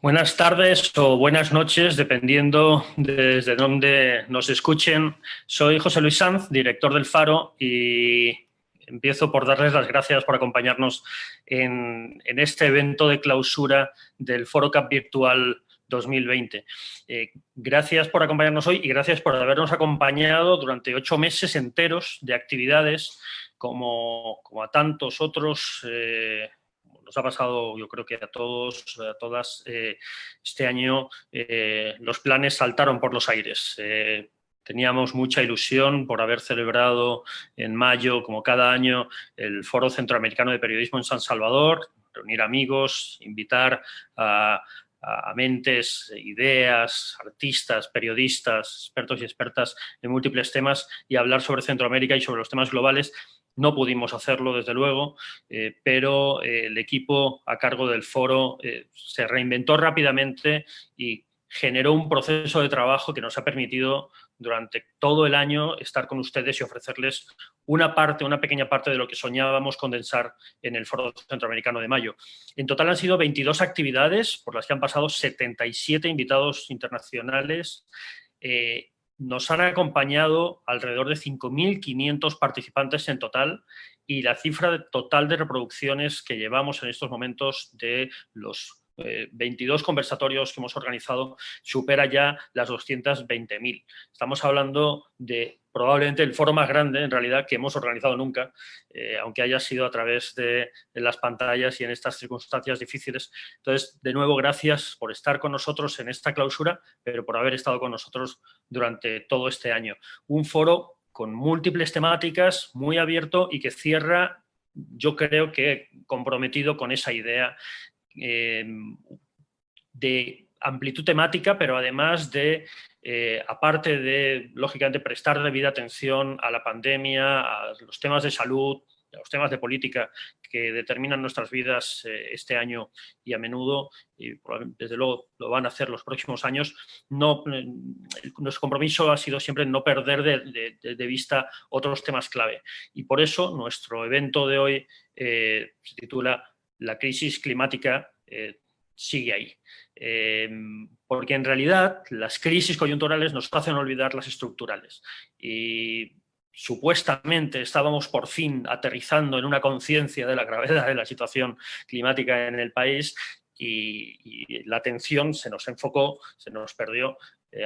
Buenas tardes o buenas noches, dependiendo desde dónde nos escuchen. Soy José Luis Sanz, director del Faro, y empiezo por darles las gracias por acompañarnos en este evento de clausura del Foro Cup Virtual 2020. Gracias por acompañarnos hoy y gracias por habernos acompañado durante 8 meses enteros de actividades como a tantos otros. Nos ha pasado, yo creo que a todos, a todas, este año los planes saltaron por los aires. Teníamos mucha ilusión por haber celebrado en mayo, como cada año, el Foro Centroamericano de Periodismo en San Salvador, reunir amigos, invitar a mentes, ideas, artistas, periodistas, expertos y expertas en múltiples temas y hablar sobre Centroamérica y sobre los temas globales. No pudimos hacerlo, desde luego, pero el equipo a cargo del foro se reinventó rápidamente y generó un proceso de trabajo que nos ha permitido durante todo el año estar con ustedes y ofrecerles una pequeña parte de lo que soñábamos condensar en el Foro Centroamericano de mayo. En total han sido 22 actividades por las que han pasado 77 invitados internacionales. Nos han acompañado alrededor de 5.500 participantes en total y la cifra total de reproducciones que llevamos en estos momentos de los 22 conversatorios que hemos organizado supera ya las 220.000. Estamos hablando de probablemente el foro más grande, en realidad, que hemos organizado nunca, aunque haya sido a través de las pantallas y en estas circunstancias difíciles. Entonces, de nuevo, gracias por estar con nosotros en esta clausura, pero por haber estado con nosotros durante todo este año. Un foro con múltiples temáticas, muy abierto y que cierra, yo creo que comprometido con esa idea de amplitud temática, pero además de, aparte de, lógicamente, prestar debida atención a la pandemia, a los temas de salud, a los temas de política que determinan nuestras vidas este año y a menudo, y desde luego lo van a hacer los próximos años, nuestro compromiso ha sido siempre no perder de vista otros temas clave. Y por eso nuestro evento de hoy se titula La crisis climática sigue ahí. Porque en realidad las crisis coyunturales nos hacen olvidar las estructurales. Y supuestamente estábamos por fin aterrizando en una conciencia de la gravedad de la situación climática en el país y la atención se nos enfocó, se nos perdió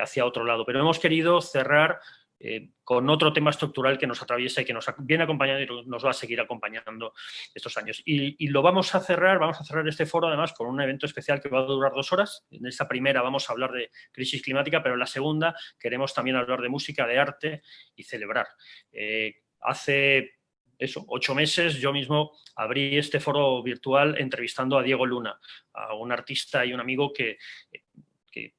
hacia otro lado. Pero hemos querido cerrar con otro tema estructural que nos atraviesa y que nos viene acompañando y nos va a seguir acompañando estos años. Y lo vamos a cerrar este foro además con un evento especial que va a durar 2 horas. En esta primera vamos a hablar de crisis climática, pero en la segunda queremos también hablar de música, de arte y celebrar. Hace 8 meses yo mismo abrí este foro virtual entrevistando a Diego Luna, a un artista y un amigo que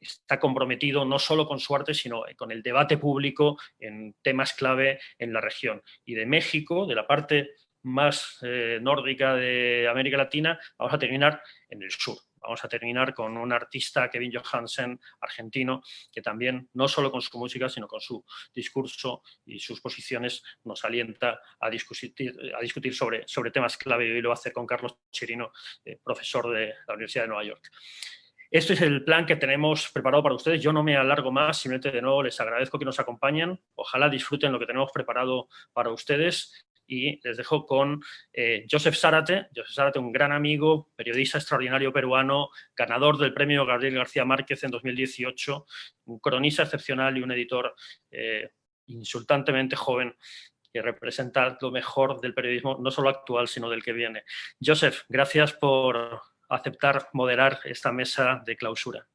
está comprometido no solo con su arte, sino con el debate público en temas clave en la región. Y de México, de la parte más nórdica de América Latina, vamos a terminar en el sur. Vamos a terminar con un artista, Kevin Johansen, argentino, que también, no solo con su música, sino con su discurso y sus posiciones, nos alienta a discutir sobre temas clave. Y hoy lo va a hacer con Carlos Chirino, profesor de la Universidad de Nueva York. Este es el plan que tenemos preparado para ustedes. Yo no me alargo más, simplemente de nuevo les agradezco que nos acompañen. Ojalá disfruten lo que tenemos preparado para ustedes y les dejo con Joseph Zárate. Joseph Zárate, un gran amigo, periodista extraordinario peruano, ganador del premio Gabriel García Márquez en 2018, un cronista excepcional y un editor insultantemente joven que representa lo mejor del periodismo, no solo actual, sino del que viene. Joseph, gracias por aceptar moderar esta mesa de clausura.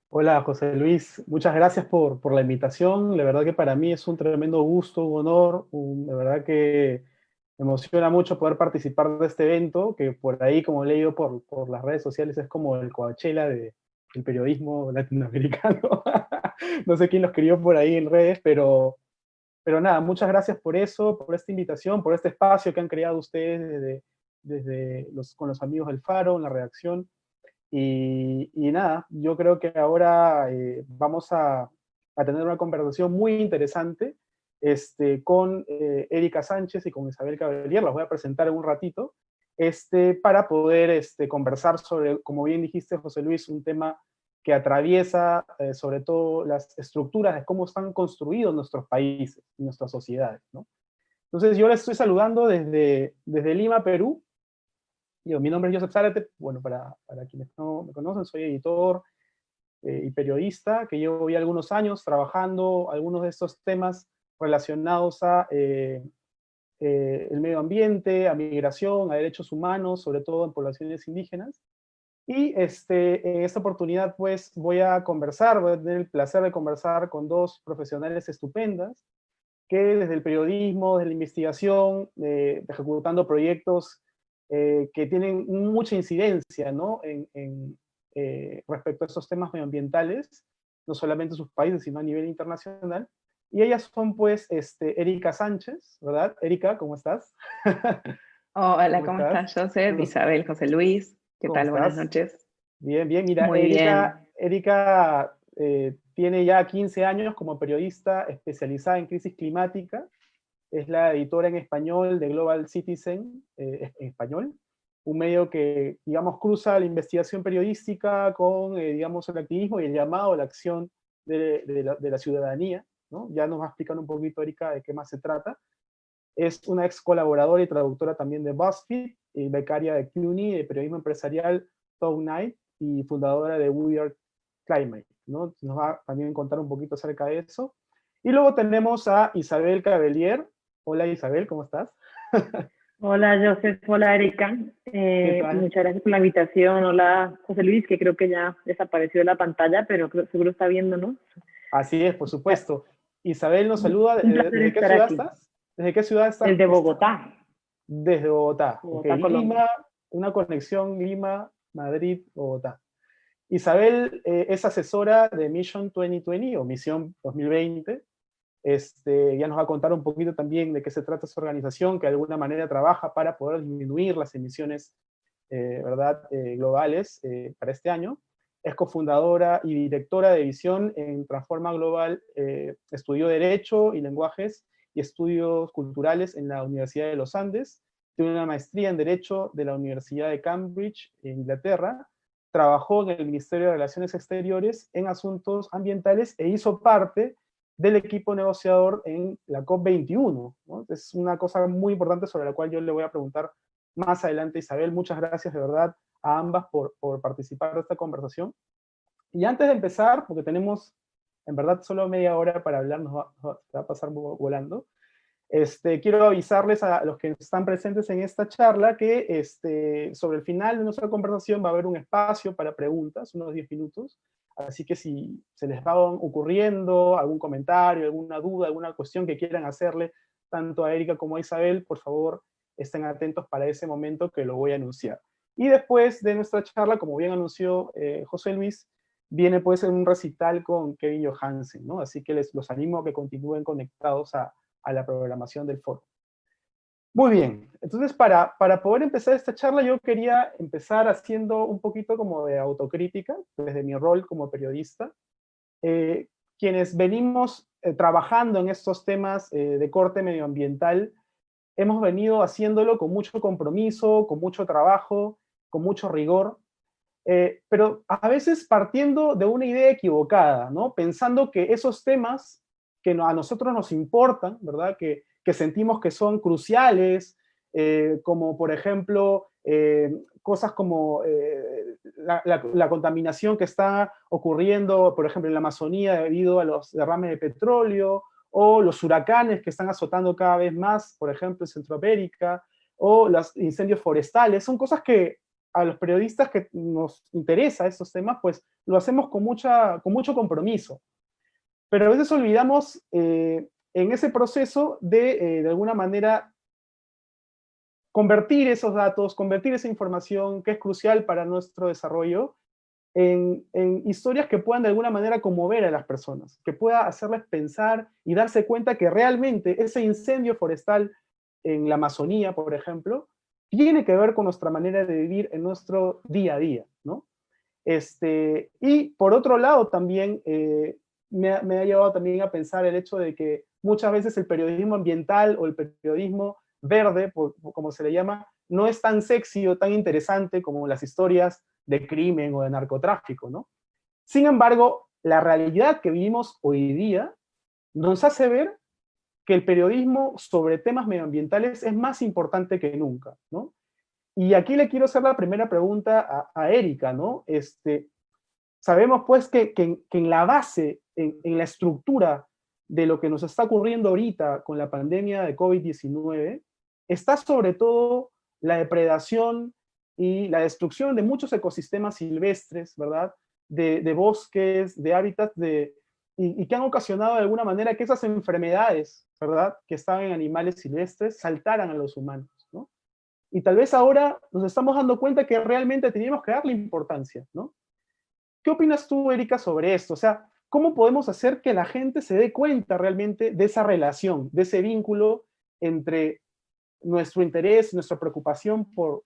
Hola José Luis, muchas gracias por la invitación. La verdad que para mí es un tremendo gusto, un honor. La verdad que me emociona mucho poder participar de este evento, que por ahí, como he leído por las redes sociales, es como el Coachella del periodismo latinoamericano. No sé quién lo escribió por ahí en redes, pero nada, muchas gracias por eso, por esta invitación, por este espacio que han creado ustedes con los amigos del Faro, en la redacción. Y nada, yo creo que ahora vamos a tener una conversación muy interesante con Erika Sánchez y con Isabel Cavalier, las voy a presentar en un ratito. para poder conversar sobre, como bien dijiste, José Luis, un tema que atraviesa sobre todo las estructuras de cómo están construidos nuestros países y nuestras sociedades, ¿no? Entonces yo les estoy saludando desde Lima, Perú. Mi nombre es Joseph Zárate. Bueno, para quienes no me conocen, soy editor y periodista, que llevo ya algunos años trabajando algunos de estos temas relacionados a el medio ambiente, a migración, a derechos humanos, sobre todo en poblaciones indígenas. Y en esta oportunidad, pues, voy a tener el placer de conversar con dos profesionales estupendas, que desde el periodismo, desde la investigación, ejecutando proyectos que tienen mucha incidencia, ¿no? Respecto a estos temas medioambientales, no solamente en sus países, sino a nivel internacional. Y ellas son, pues, Erika Sánchez, ¿verdad? Erika, ¿cómo estás? Hola, ¿Cómo ¿cómo estás? estás, Joseph? Isabel, José Luis, ¿qué ¿Cómo tal? Buenas estás? noches. Bien, bien. Mira, Muy bien. Erika tiene ya 15 años como periodista especializada en crisis climática. Es la editora en español de Global Citizen, en español, un medio que, digamos, cruza la investigación periodística con, digamos, el activismo y el llamado a la acción de la ciudadanía, ¿no? Ya nos va a explicar un poquito, Erika, de qué más se trata. Es una ex colaboradora y traductora también de BuzzFeed, y becaria de CUNY, de periodismo empresarial Tog Knight, y fundadora de We Are Climate, ¿no? Nos va a también contar un poquito acerca de eso. Y luego tenemos a Isabel Cabellier. Hola Isabel, ¿cómo estás? Hola, Joseph. Hola, Erika. ¿Qué tal? Muchas gracias por la invitación. Hola, José Luis, que creo que ya desapareció de la pantalla, pero seguro está viendo, ¿no? Así es, por supuesto. Isabel nos saluda. Un placer ¿Desde qué estar ciudad aquí, estás? ¿Desde qué ciudad estás? desde Bogotá, Desde Bogotá. Ok, Bogotá, Colombia. Lima, una conexión Lima, Madrid, Bogotá. Isabel es asesora de Mission 2020 o Misión 2020. Ya nos va a contar un poquito también de qué se trata esa organización, que de alguna manera trabaja para poder disminuir las emisiones, ¿verdad? Globales para este año. Es cofundadora y directora de visión en Transforma Global. Estudió Derecho y Lenguajes y Estudios Culturales en la Universidad de los Andes. Tiene una maestría en Derecho de la Universidad de Cambridge, en Inglaterra. Trabajó en el Ministerio de Relaciones Exteriores en asuntos ambientales e hizo parte del equipo negociador en la COP21, ¿no? Es una cosa muy importante sobre la cual yo le voy a preguntar más adelante, Isabel. Muchas gracias de verdad a ambas por participar de esta conversación. Y antes de empezar, porque tenemos en verdad solo media hora para hablar, va a pasar volando, quiero avisarles a los que están presentes en esta charla que sobre el final de nuestra conversación va a haber un espacio para preguntas, unos 10 minutos. Así que si se les va ocurriendo algún comentario, alguna duda, alguna cuestión que quieran hacerle tanto a Erika como a Isabel, por favor, estén atentos para ese momento que lo voy a anunciar. Y después de nuestra charla, como bien anunció José Luis, viene pues un recital con Kevin Johansen, ¿no? Así que los animo a que continúen conectados a la programación del foro. Muy bien, entonces para poder empezar esta charla yo quería empezar haciendo un poquito como de autocrítica, desde mi rol como periodista. Quienes venimos trabajando en estos temas de corte medioambiental, hemos venido haciéndolo con mucho compromiso, con mucho trabajo, con mucho rigor, pero a veces partiendo de una idea equivocada, ¿no? Pensando que esos temas que a nosotros nos importan, ¿verdad? Que sentimos que son cruciales, como por ejemplo cosas como la contaminación que está ocurriendo, por ejemplo, en la Amazonía debido a los derrames de petróleo, o los huracanes que están azotando cada vez más, por ejemplo, en Centroamérica, o los incendios forestales. Son cosas que a los periodistas que nos interesa estos temas, pues lo hacemos con mucho compromiso. Pero a veces olvidamos en ese proceso de alguna manera, convertir esos datos, convertir esa información que es crucial para nuestro desarrollo en historias que puedan de alguna manera conmover a las personas, que pueda hacerles pensar y darse cuenta que realmente ese incendio forestal en la Amazonía, por ejemplo, tiene que ver con nuestra manera de vivir en nuestro día a día, ¿no? Y por otro lado también me ha llevado también a pensar el hecho de que muchas veces el periodismo ambiental o el periodismo verde, como se le llama, no es tan sexy o tan interesante como las historias de crimen o de narcotráfico, ¿no? Sin embargo, la realidad que vivimos hoy día nos hace ver que el periodismo sobre temas medioambientales es más importante que nunca, ¿no? Y aquí le quiero hacer la primera pregunta a Erika, ¿no? Sabemos pues que en la base, en la estructura de lo que nos está ocurriendo ahorita con la pandemia de COVID-19, está sobre todo la depredación y la destrucción de muchos ecosistemas silvestres, ¿verdad? De bosques, de hábitats, y que han ocasionado de alguna manera que esas enfermedades, ¿verdad? Que estaban en animales silvestres, saltaran a los humanos, ¿no? Y tal vez ahora nos estamos dando cuenta que realmente teníamos que darle importancia, ¿no? ¿Qué opinas tú, Erika, sobre esto? O sea, ¿cómo podemos hacer que la gente se dé cuenta realmente de esa relación, de ese vínculo entre nuestro interés, nuestra preocupación por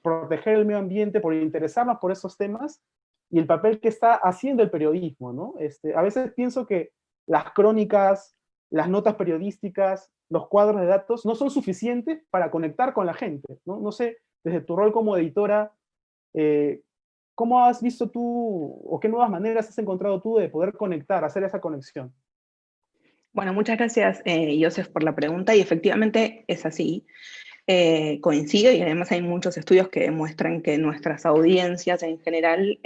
proteger el medio ambiente, por interesarnos por esos temas y el papel que está haciendo el periodismo, ¿no? A veces pienso que las crónicas, las notas periodísticas, los cuadros de datos no son suficientes para conectar con la gente, ¿no? No sé, desde tu rol como editora, eh, ¿cómo has visto tú o qué nuevas maneras has encontrado tú de poder conectar, hacer esa conexión? Bueno, muchas gracias, Joseph, por la pregunta, y efectivamente es así. Coincido, y además hay muchos estudios que demuestran que nuestras audiencias en general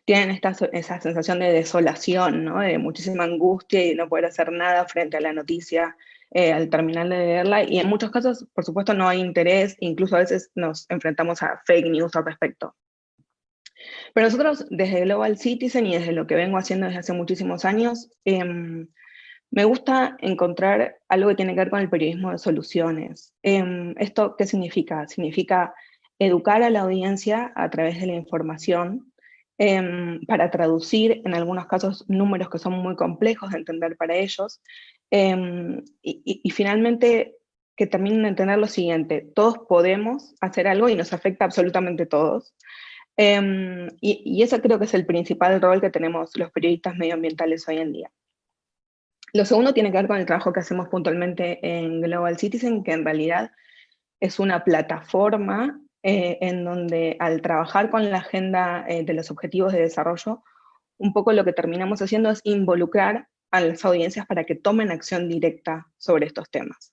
tienen esa sensación de desolación, ¿no? De muchísima angustia y de no poder hacer nada frente a la noticia al terminar de leerla, y en muchos casos, por supuesto, no hay interés, incluso a veces nos enfrentamos a fake news al respecto. Pero nosotros desde Global Citizen y desde lo que vengo haciendo desde hace muchísimos años, me gusta encontrar algo que tiene que ver con el periodismo de soluciones. ¿Esto qué significa? Significa educar a la audiencia a través de la información, para traducir en algunos casos números que son muy complejos de entender para ellos, y finalmente que terminen de entender lo siguiente: todos podemos hacer algo y nos afecta absolutamente a todos. Y ese creo que es el principal rol que tenemos los periodistas medioambientales hoy en día. Lo segundo tiene que ver con el trabajo que hacemos puntualmente en Global Citizen, que en realidad es una plataforma en donde al trabajar con la agenda de los objetivos de desarrollo, un poco lo que terminamos haciendo es involucrar a las audiencias para que tomen acción directa sobre estos temas.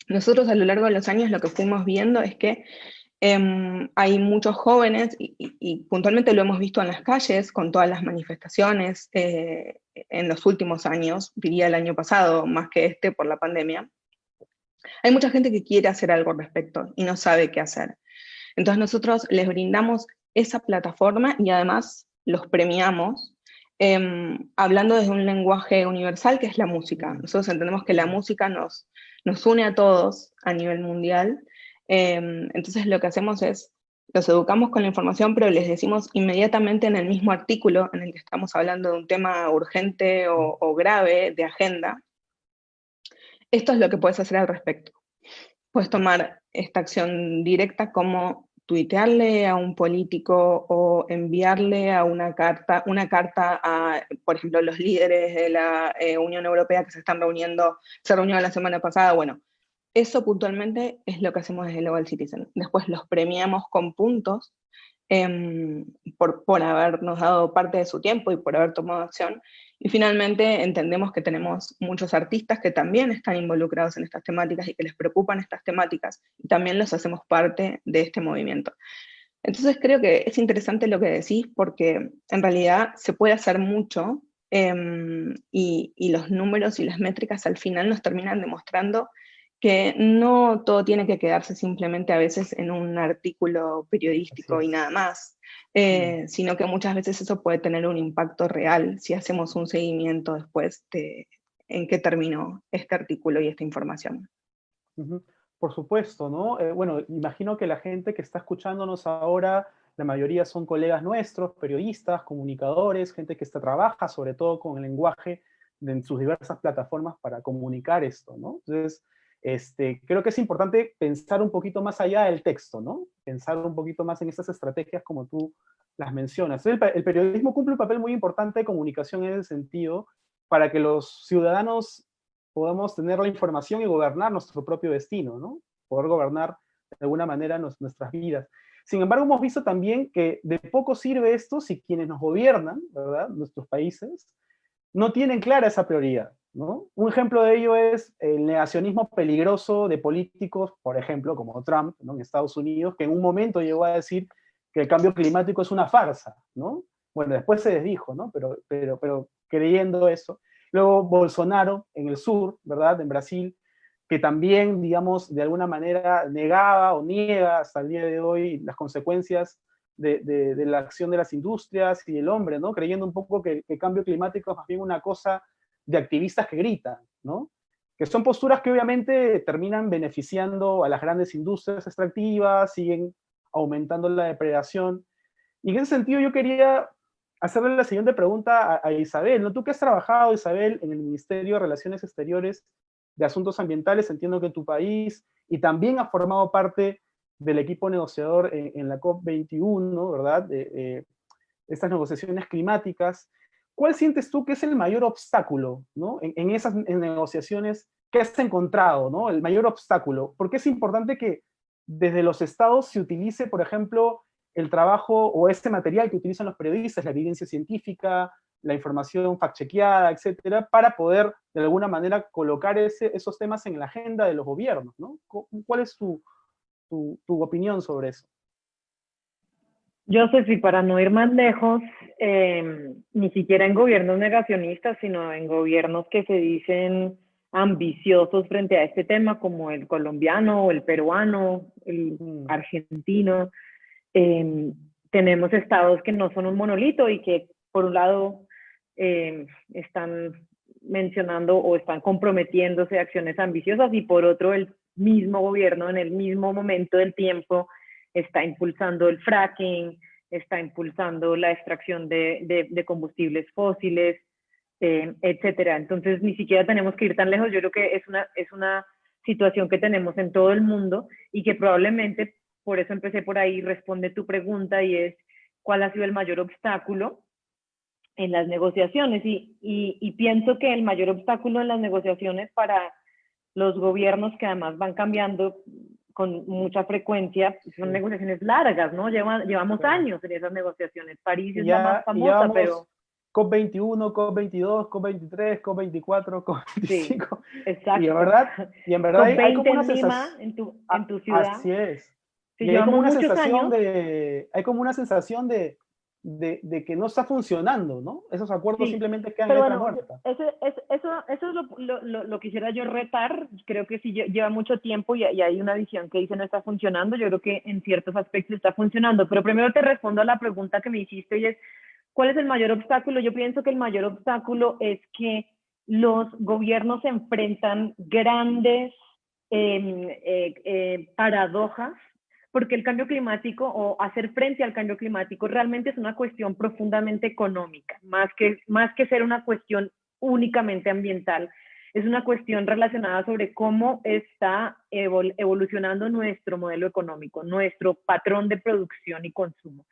Nosotros a lo largo de los años lo que fuimos viendo es que hay muchos jóvenes, y puntualmente lo hemos visto en las calles con todas las manifestaciones en los últimos años, diría el año pasado más que este por la pandemia. Hay mucha gente que quiere hacer algo al respecto y no sabe qué hacer. Entonces nosotros les brindamos esa plataforma y además los premiamos, hablando desde un lenguaje universal que es la música. Nosotros entendemos que la música nos une a todos a nivel mundial. Entonces lo que hacemos es, los educamos con la información, pero les decimos inmediatamente en el mismo artículo en el que estamos hablando de un tema urgente o grave de agenda: esto es lo que puedes hacer al respecto. Puedes tomar esta acción directa como tuitearle a un político o enviarle una carta a, por ejemplo, los líderes de la Unión Europea que se reunieron la semana pasada. Bueno, eso puntualmente es lo que hacemos desde Global Citizen. Después los premiamos con puntos por habernos dado parte de su tiempo y por haber tomado acción. Y finalmente entendemos que tenemos muchos artistas que también están involucrados en estas temáticas y que les preocupan estas temáticas, y también los hacemos parte de este movimiento. Entonces creo que es interesante lo que decís, porque en realidad se puede hacer mucho, y los números y las métricas al final nos terminan demostrando que no todo tiene que quedarse simplemente a veces en un artículo periodístico y nada más, sino que muchas veces eso puede tener un impacto real si hacemos un seguimiento después de en qué terminó este artículo y esta información. Por supuesto, ¿no? Bueno, imagino que la gente que está escuchándonos ahora, la mayoría son colegas nuestros, periodistas, comunicadores, gente que trabaja sobre todo con el lenguaje en sus diversas plataformas para comunicar esto, ¿no? Entonces, creo que es importante pensar un poquito más allá del texto, ¿no? Pensar un poquito más en estas estrategias como tú las mencionas. Entonces, el periodismo cumple un papel muy importante de comunicación en ese sentido, para que los ciudadanos podamos tener la información y gobernar nuestro propio destino, ¿no? Poder gobernar de alguna manera nuestras vidas. Sin embargo, hemos visto también que de poco sirve esto si quienes nos gobiernan, ¿verdad? Nuestros países, no tienen clara esa prioridad, ¿no? Un ejemplo de ello es el negacionismo peligroso de políticos, por ejemplo, como Trump, ¿no? En Estados Unidos, que en un momento llegó a decir que el cambio climático es una farsa, ¿no? Bueno, después se desdijo, ¿no? Pero creyendo eso. Luego Bolsonaro en el sur, ¿verdad? En Brasil, que también, digamos, de alguna manera negaba o niega hasta el día de hoy las consecuencias de la acción de las industrias y del hombre, ¿no? Creyendo un poco que el cambio climático es más bien una cosa de activistas que gritan, ¿no? Que son posturas que obviamente terminan beneficiando a las grandes industrias extractivas, siguen aumentando la depredación. Y en ese sentido yo quería hacerle la siguiente pregunta a Isabel, ¿no? Tú que has trabajado, Isabel, en el Ministerio de Relaciones Exteriores de Asuntos Ambientales, entiendo que tu país, y también has formado parte del equipo negociador en la COP21, ¿verdad? Estas negociaciones climáticas. ¿Cuál sientes tú que es el mayor obstáculo, ¿no? En esas negociaciones que has encontrado, ¿no? El mayor obstáculo. ¿Por qué es importante que desde los estados se utilice, por ejemplo, el trabajo o este material que utilizan los periodistas, la evidencia científica, la información fact-chequeada, etcétera, para poder de alguna manera colocar esos temas en la agenda de los gobiernos, ¿no? ¿Cuál es tu opinión sobre eso? Joseph, y para no ir más lejos, ni siquiera en gobiernos negacionistas, sino en gobiernos que se dicen ambiciosos frente a este tema, como el colombiano o el peruano, el argentino, tenemos estados que no son un monolito y que, por un lado, están mencionando o están comprometiéndose a acciones ambiciosas y por otro el mismo gobierno en el mismo momento del tiempo está impulsando el fracking, está impulsando la extracción de combustibles fósiles, etcétera. Entonces ni siquiera tenemos que ir tan lejos. Yo creo que es una situación que tenemos en todo el mundo y que probablemente, por eso empecé por ahí, responde tu pregunta y es ¿cuál ha sido el mayor obstáculo en las negociaciones? Y pienso que el mayor obstáculo en las negociaciones para los gobiernos, que además van cambiando con mucha frecuencia, son negociaciones largas, ¿no? Llevamos años en esas negociaciones. París es la más famosa, pero... COP21, COP22, COP23, COP24, COP25. Sí, exacto. Y en verdad hay como una en Lima, sensación... en tu ciudad. Así es. Sí, Y hay como una sensación años, hay como una sensación de que no está funcionando, ¿no? Esos acuerdos sí, simplemente quedan pero letra bueno, muerta. eso es lo quisiera yo retar. Creo que sí lleva mucho tiempo y hay una visión que dice no está funcionando. Yo creo que en ciertos aspectos está funcionando. Pero primero te respondo a la pregunta que me hiciste y es, ¿cuál es el mayor obstáculo? Yo pienso que el mayor obstáculo es que los gobiernos enfrentan grandes paradojas, porque el cambio climático o hacer frente al cambio climático realmente es una cuestión profundamente económica, más que ser una cuestión únicamente ambiental. Es una cuestión relacionada sobre cómo está evolucionando nuestro modelo económico, nuestro patrón de producción y consumo.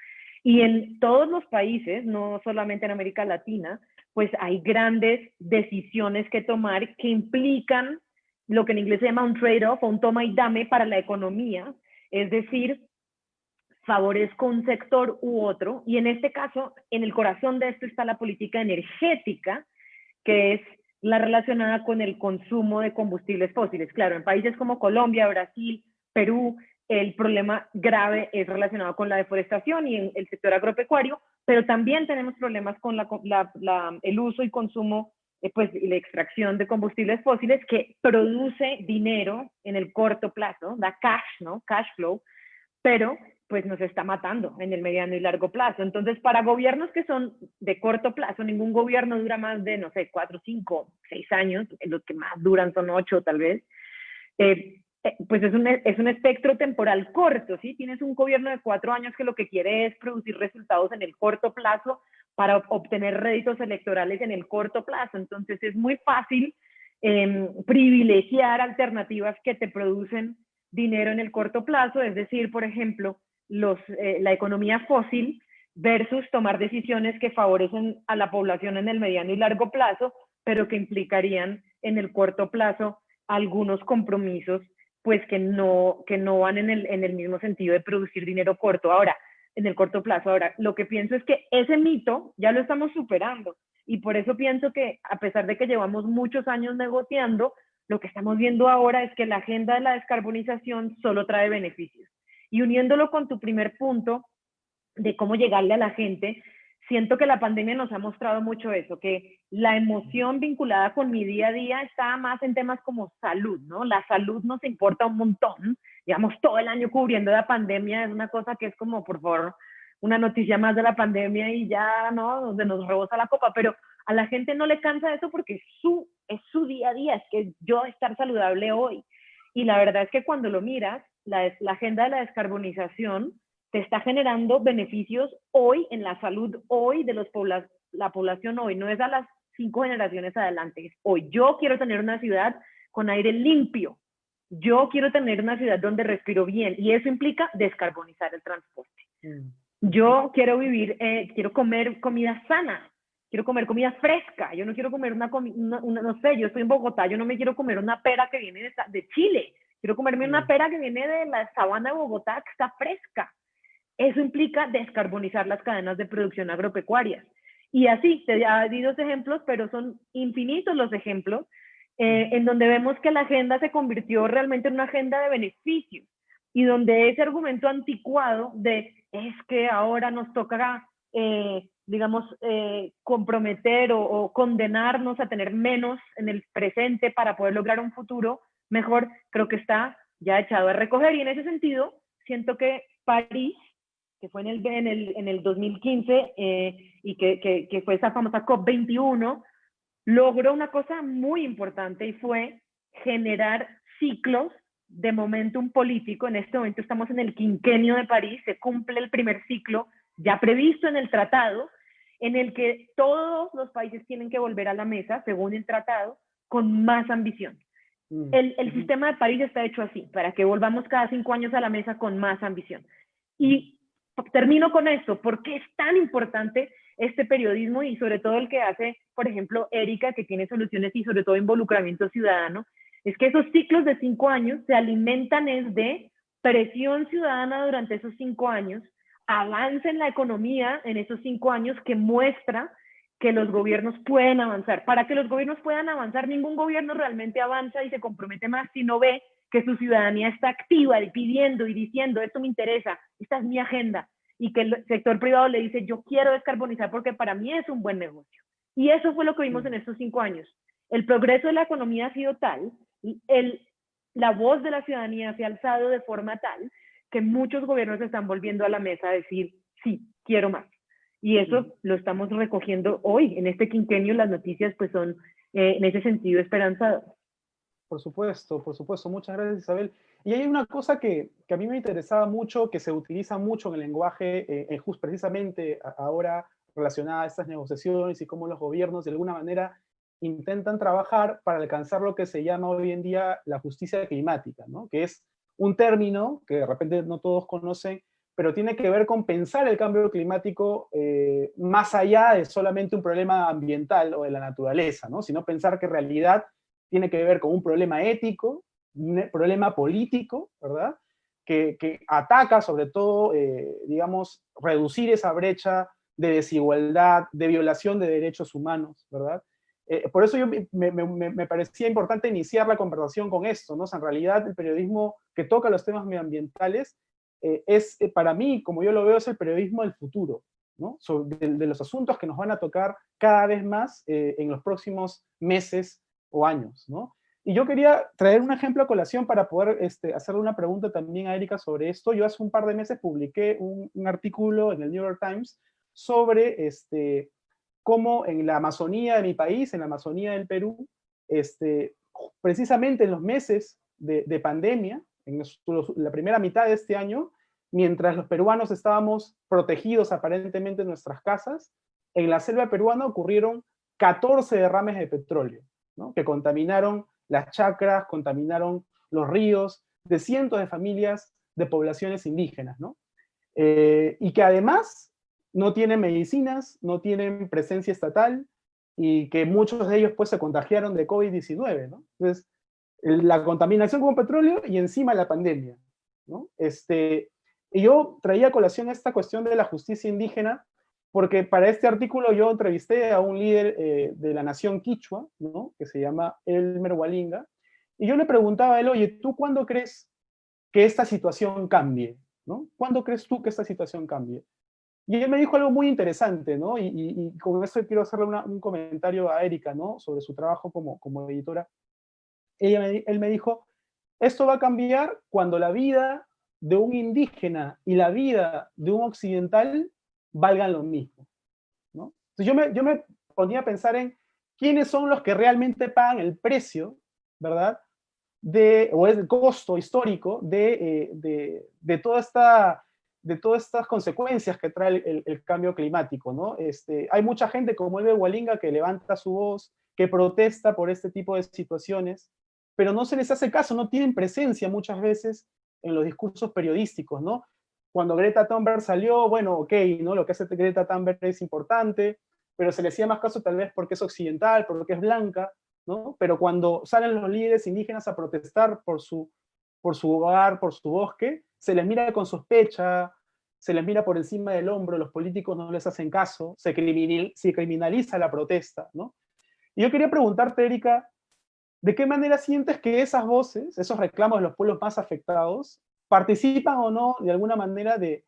Y en todos los países, no solamente en América Latina, pues hay grandes decisiones que tomar que implican lo que en inglés se llama un trade-off o un toma y dame para la economía, es decir, favorezco un sector u otro, y en este caso, en el corazón de esto está la política energética, que es la relacionada con el consumo de combustibles fósiles. Claro, en países como Colombia, Brasil, Perú, el problema grave es relacionado con la deforestación y en el sector agropecuario, pero también tenemos problemas con el uso y consumo, pues, y la extracción de combustibles fósiles que produce dinero en el corto plazo, da cash, ¿no? Cash flow, pero pues nos está matando en el mediano y largo plazo. Entonces, para gobiernos que son de corto plazo, ningún gobierno dura más de, no sé, 4, 5, 6 años, los que más duran son 8 tal vez, pues es un espectro temporal corto, ¿sí? Tienes un gobierno de 4 años que lo que quiere es producir resultados en el corto plazo para obtener réditos electorales en el corto plazo. Entonces es muy fácil privilegiar alternativas que te producen dinero en el corto plazo, es decir, por ejemplo, la economía fósil versus tomar decisiones que favorecen a la población en el mediano y largo plazo, pero que implicarían en el corto plazo algunos compromisos pues que no van en el mismo sentido de producir dinero corto. Ahora, en el corto plazo. Ahora, lo que pienso es que ese mito ya lo estamos superando y por eso pienso que a pesar de que llevamos muchos años negociando, lo que estamos viendo ahora es que la agenda de la descarbonización solo trae beneficios. Y uniéndolo con tu primer punto de cómo llegarle a la gente, siento que la pandemia nos ha mostrado mucho eso, que la emoción vinculada con mi día a día está más en temas como salud, ¿no? La salud nos importa un montón, digamos, todo el año cubriendo la pandemia es una cosa que es como, por favor, una noticia más de la pandemia y ya, ¿no? Se nos rebosa la copa, pero a la gente no le cansa eso porque es su día a día, es que yo estar saludable hoy. Y la verdad es que cuando lo miras, la agenda de la descarbonización te está generando beneficios hoy en la salud, hoy de la población hoy, no es a las 5 generaciones adelante, es hoy. Yo quiero tener una ciudad con aire limpio, yo quiero tener una ciudad donde respiro bien y eso implica descarbonizar el transporte. Yo quiero vivir, quiero comer comida sana, quiero comer comida fresca, yo no quiero comer no sé, yo estoy en Bogotá, yo no me quiero comer una pera que viene de Chile, quiero comerme una pera que viene de la sabana de Bogotá que está fresca. Eso implica descarbonizar las cadenas de producción agropecuarias. Y así, te he dado dos ejemplos, pero son infinitos los ejemplos, en donde vemos que la agenda se convirtió realmente en una agenda de beneficios, y donde ese argumento anticuado de es que ahora nos tocará, digamos, comprometer o condenarnos a tener menos en el presente para poder lograr un futuro mejor, creo que está ya echado a recoger. Y en ese sentido, siento que París, que fue en el 2015 y que fue esa famosa COP21, logró una cosa muy importante y fue generar ciclos de momentum político. En este momento estamos en el quinquenio de París, se cumple el primer ciclo ya previsto en el tratado, en el que todos los países tienen que volver a la mesa, según el tratado, con más ambición. El sistema de París está hecho así, para que volvamos cada 5 años a la mesa con más ambición. Y termino con esto, ¿por qué es tan importante este periodismo y sobre todo el que hace, por ejemplo, Erika, que tiene soluciones y sobre todo involucramiento ciudadano? Es que esos ciclos de 5 años se alimentan de presión ciudadana durante esos 5 años, avance en la economía en esos 5 años que muestra que los gobiernos pueden avanzar. Para que los gobiernos puedan avanzar, ningún gobierno realmente avanza y se compromete más si no ve que su ciudadanía está activa y pidiendo y diciendo, esto me interesa, esta es mi agenda, y que el sector privado le dice, yo quiero descarbonizar porque para mí es un buen negocio. Y eso fue lo que vimos en estos 5 años. El progreso de la economía ha sido tal, la voz de la ciudadanía se ha alzado de forma tal, que muchos gobiernos están volviendo a la mesa a decir, sí, quiero más. Y eso lo estamos recogiendo hoy. En este quinquenio las noticias pues son en ese sentido esperanzadoras. Por supuesto, muchas gracias, Isabel. Y hay una cosa que a mí me interesaba mucho, que se utiliza mucho en el lenguaje, precisamente ahora relacionada a estas negociaciones y cómo los gobiernos de alguna manera intentan trabajar para alcanzar lo que se llama hoy en día la justicia climática, ¿no? Que es un término que de repente no todos conocen, pero tiene que ver con pensar el cambio climático más allá de solamente un problema ambiental o de la naturaleza, ¿no? Sino pensar que en realidad tiene que ver con un problema ético, un problema político, ¿verdad? Que ataca sobre todo, digamos, reducir esa brecha de desigualdad, de violación de derechos humanos, ¿verdad? Por eso me parecía importante iniciar la conversación con esto, ¿no? O sea, en realidad el periodismo que toca los temas medioambientales es, para mí, como yo lo veo, es el periodismo del futuro, ¿no? De los asuntos que nos van a tocar cada vez más en los próximos meses o años, ¿no? Y yo quería traer un ejemplo a colación para poder hacerle una pregunta también a Erika sobre esto. Yo hace un par de meses publiqué un artículo en el New York Times sobre cómo en la Amazonía de mi país, en la Amazonía del Perú, precisamente en los meses de pandemia, en la primera mitad de este año, mientras los peruanos estábamos protegidos aparentemente en nuestras casas, en la selva peruana ocurrieron 14 derrames de petróleo, ¿no? Que contaminaron las chacras, contaminaron los ríos de cientos de familias de poblaciones indígenas, ¿no? Y que además no tienen medicinas, no tienen presencia estatal, y que muchos de ellos pues se contagiaron de COVID-19, ¿no? Entonces, la contaminación con petróleo y encima la pandemia, ¿no? Y yo traía a colación esta cuestión de la justicia indígena, porque para este artículo yo entrevisté a un líder de la nación quichua, ¿no? Que se llama Elmer Walinga, y yo le preguntaba a él, oye, ¿tú cuándo crees que esta situación cambie? ¿No? ¿Cuándo crees tú que esta situación cambie? Y él me dijo algo muy interesante, ¿no? Y con eso quiero hacerle un comentario a Erika, ¿no? Sobre su trabajo como editora. Él me dijo, esto va a cambiar cuando la vida de un indígena y la vida de un occidental valgan lo mismo, ¿no? Entonces yo me ponía a pensar en quiénes son los que realmente pagan el precio, ¿verdad? O el costo histórico de todas estas consecuencias que trae el cambio climático, ¿no? Hay mucha gente como Elbe Walinga que levanta su voz, que protesta por este tipo de situaciones, pero no se les hace caso, no tienen presencia muchas veces en los discursos periodísticos, ¿no? Cuando Greta Thunberg salió, bueno, ok, ¿no? Lo que hace Greta Thunberg es importante, pero se le hacía más caso tal vez porque es occidental, porque es blanca, ¿no? Pero cuando salen los líderes indígenas a protestar por su hogar, por su bosque, se les mira con sospecha, se les mira por encima del hombro, los políticos no les hacen caso, se criminaliza la protesta, ¿no? Y yo quería preguntarte, Erika, ¿de qué manera sientes que esas voces, esos reclamos de los pueblos más afectados, participan o no de alguna manera de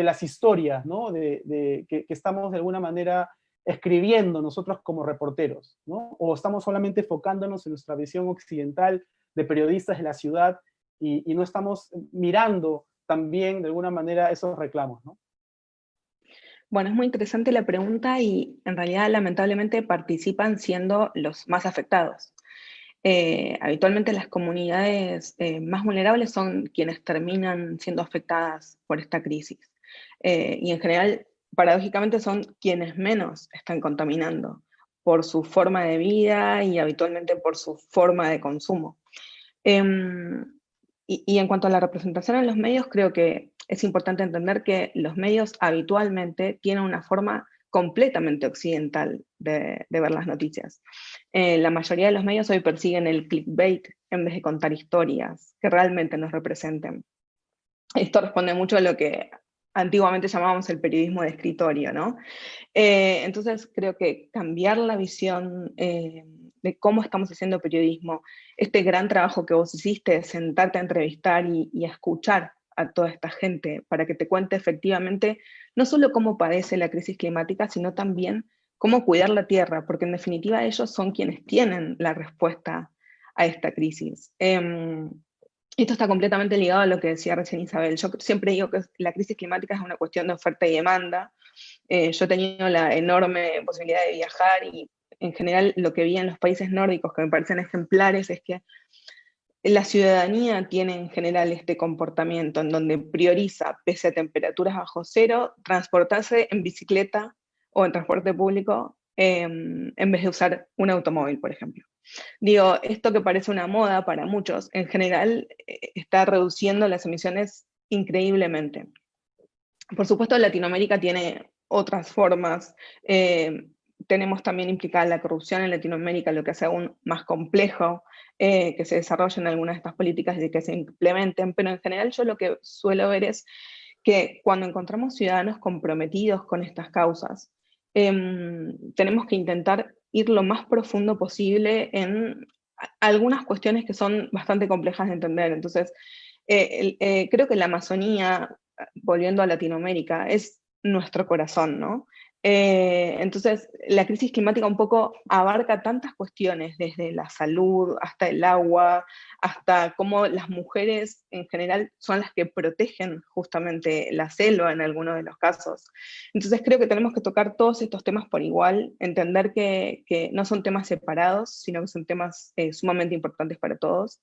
las historias, ¿no? Que estamos de alguna manera escribiendo nosotros como reporteros, ¿no? O estamos solamente enfocándonos en nuestra visión occidental de periodistas de la ciudad y no estamos mirando también de alguna manera esos reclamos, ¿no? Bueno, es muy interesante la pregunta y en realidad lamentablemente participan siendo los más afectados. Habitualmente las comunidades más vulnerables son quienes terminan siendo afectadas por esta crisis. Y en general, paradójicamente, son quienes menos están contaminando por su forma de vida y habitualmente por su forma de consumo. Y en cuanto a la representación en los medios, creo que es importante entender que los medios habitualmente tienen una forma completamente occidental de ver las noticias. La mayoría de los medios hoy persiguen el clickbait en vez de contar historias que realmente nos representen. Esto responde mucho a lo que antiguamente llamábamos el periodismo de escritorio, ¿no? Entonces creo que cambiar la visión de cómo estamos haciendo periodismo, este gran trabajo que vos hiciste de sentarte a entrevistar y a escuchar a toda esta gente para que te cuente efectivamente no solo cómo padece la crisis climática, sino también cómo cuidar la tierra, porque en definitiva ellos son quienes tienen la respuesta a esta crisis. Esto está completamente ligado a lo que decía recién Isabel. Yo siempre digo que la crisis climática es una cuestión de oferta y demanda. Yo he tenido la enorme posibilidad de viajar y en general lo que vi en los países nórdicos que me parecen ejemplares es que la ciudadanía tiene en general este comportamiento en donde prioriza, pese a temperaturas bajo cero, transportarse en bicicleta o en transporte público en vez de usar un automóvil, por ejemplo. Digo, esto que parece una moda para muchos, en general está reduciendo las emisiones increíblemente. Por supuesto, Latinoamérica tiene otras formas. Tenemos también implicada la corrupción en Latinoamérica, lo que hace aún más complejo que se desarrollen algunas de estas políticas y que se implementen, pero en general yo lo que suelo ver es que cuando encontramos ciudadanos comprometidos con estas causas, tenemos que intentar ir lo más profundo posible en algunas cuestiones que son bastante complejas de entender. Entonces, creo que la Amazonía, volviendo a Latinoamérica, es nuestro corazón, ¿no? Entonces, la crisis climática un poco abarca tantas cuestiones, desde la salud hasta el agua, hasta cómo las mujeres en general son las que protegen justamente la selva en algunos de los casos. Entonces, creo que tenemos que tocar todos estos temas por igual, entender que no son temas separados, sino que son temas sumamente importantes para todos.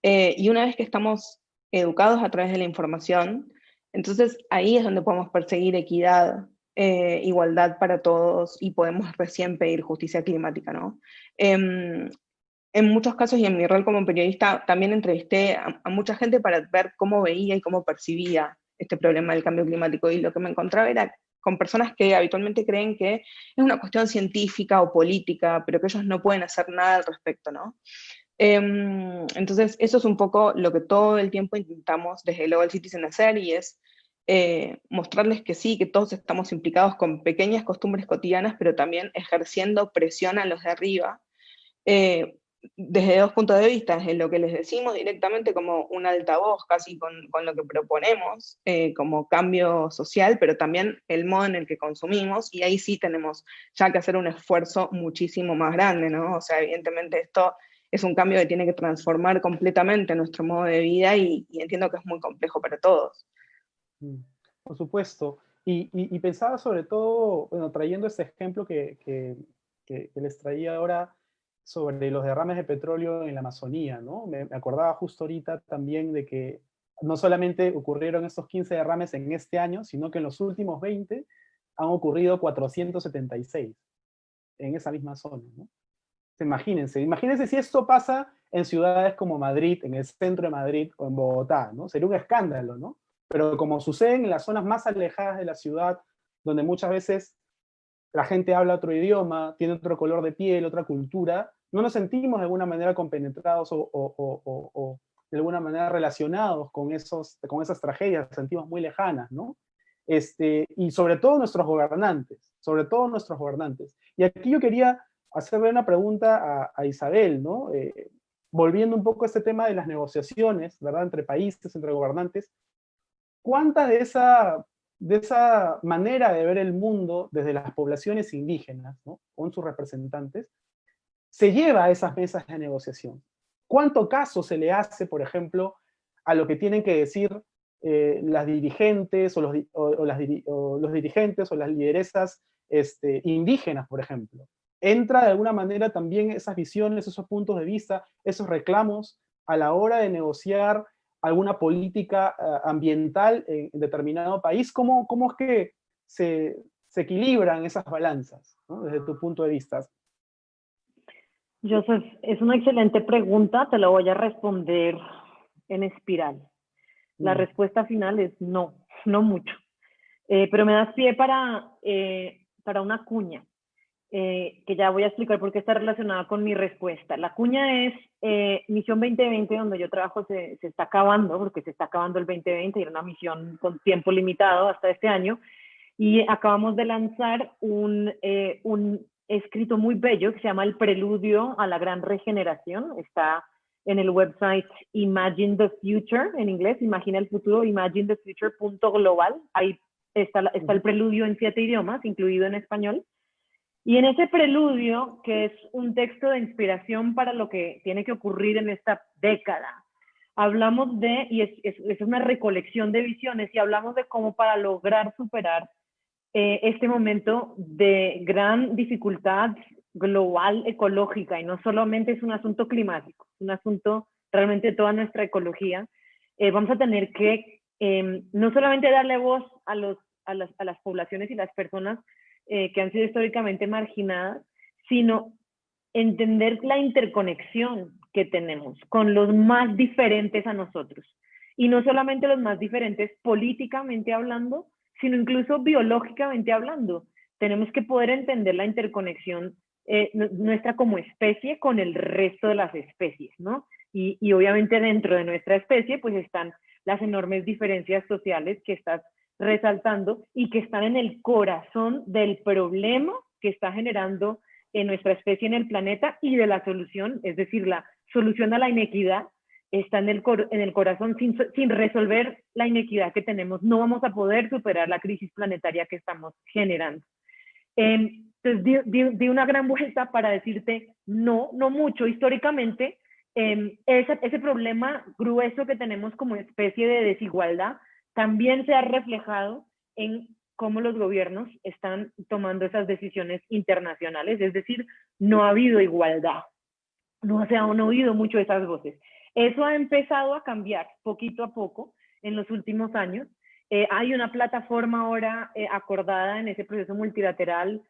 Y una vez que estamos educados a través de la información, entonces ahí es donde podemos perseguir equidad, igualdad para todos y podemos recién pedir justicia climática, ¿no? En muchos casos y en mi rol como periodista también entrevisté a mucha gente para ver cómo veía y cómo percibía este problema del cambio climático y lo que me encontraba era con personas que habitualmente creen que es una cuestión científica o política, pero que ellos no pueden hacer nada al respecto, ¿no? Entonces, eso es un poco lo que todo el tiempo intentamos desde Global Citizen hacer, y es mostrarles que sí, que todos estamos implicados con pequeñas costumbres cotidianas, pero también ejerciendo presión a los de arriba, desde dos puntos de vista, desde lo que les decimos directamente como un altavoz casi con lo que proponemos como cambio social, pero también el modo en el que consumimos, y ahí sí tenemos ya que hacer un esfuerzo muchísimo más grande, ¿no? O sea, evidentemente esto es un cambio que tiene que transformar completamente nuestro modo de vida, y entiendo que es muy complejo para todos. Por supuesto. Y pensaba sobre todo, bueno, trayendo este ejemplo que les traía ahora sobre los derrames de petróleo en la Amazonía, ¿no? Me acordaba justo ahorita también de que no solamente ocurrieron estos 15 derrames en este año, sino que en los últimos 20 han ocurrido 476 en esa misma zona, ¿no? Imagínense si esto pasa en ciudades como Madrid, en el centro de Madrid o en Bogotá, ¿no? Sería un escándalo, ¿no? Pero como sucede en las zonas más alejadas de la ciudad, donde muchas veces la gente habla otro idioma, tiene otro color de piel, otra cultura, no nos sentimos de alguna manera compenetrados o de alguna manera relacionados con esas tragedias, las sentimos muy lejanas, ¿no? Y sobre todo nuestros gobernantes. Y aquí yo quería hacerle una pregunta a Isabel, ¿no? Volviendo un poco a este tema de las negociaciones, ¿verdad? Entre países, entre gobernantes, ¿cuánta de esa manera de ver el mundo desde las poblaciones indígenas, ¿no? Con sus representantes, se lleva a esas mesas de negociación? ¿Cuánto caso se le hace, por ejemplo, a lo que tienen que decir las dirigentes o los dirigentes o las lideresas indígenas, por ejemplo? ¿Entra de alguna manera también esas visiones, esos puntos de vista, esos reclamos a la hora de negociar alguna política ambiental en determinado país? ¿Cómo es que se equilibran esas balanzas, ¿no? Desde tu punto de vista? Joseph, es una excelente pregunta, te la voy a responder en espiral. La respuesta final es no, no mucho. Pero me das pie para una cuña, que ya voy a explicar por qué está relacionada con mi respuesta. La cuña es Misión 2020, donde yo trabajo, se está acabando, porque se está acabando el 2020, y era una misión con tiempo limitado hasta este año, y acabamos de lanzar un escrito muy bello que se llama El Preludio a la Gran Regeneración. Está en el website Imagine the Future, en inglés, Imagina el Futuro, imaginethefuture.global. Ahí está el preludio en 7 idiomas, incluido en español. Y en ese preludio, que es un texto de inspiración para lo que tiene que ocurrir en esta década, hablamos de, y es una recolección de visiones, y hablamos de cómo para lograr superar este momento de gran dificultad global ecológica, y no solamente es un asunto climático, es un asunto realmente de toda nuestra ecología, vamos a tener que no solamente darle voz a las poblaciones y las personas que han sido históricamente marginadas, sino entender la interconexión que tenemos con los más diferentes a nosotros. Y no solamente los más diferentes políticamente hablando, sino incluso biológicamente hablando. Tenemos que poder entender la interconexión nuestra como especie con el resto de las especies, ¿no? Y obviamente dentro de nuestra especie pues están las enormes diferencias sociales que estás resaltando y que están en el corazón del problema que está generando en nuestra especie en el planeta, y de la solución, es decir, la solución a la inequidad está en el corazón. Sin resolver la inequidad que tenemos, no vamos a poder superar la crisis planetaria que estamos generando. Entonces, di una gran vuelta para decirte no mucho. Históricamente, ese problema grueso que tenemos como especie de desigualdad también se ha reflejado en cómo los gobiernos están tomando esas decisiones internacionales. Es decir, no ha habido igualdad, no se han oído mucho esas voces. Eso ha empezado a cambiar poquito a poco en los últimos años. Hay una plataforma ahora acordada en ese proceso multilateral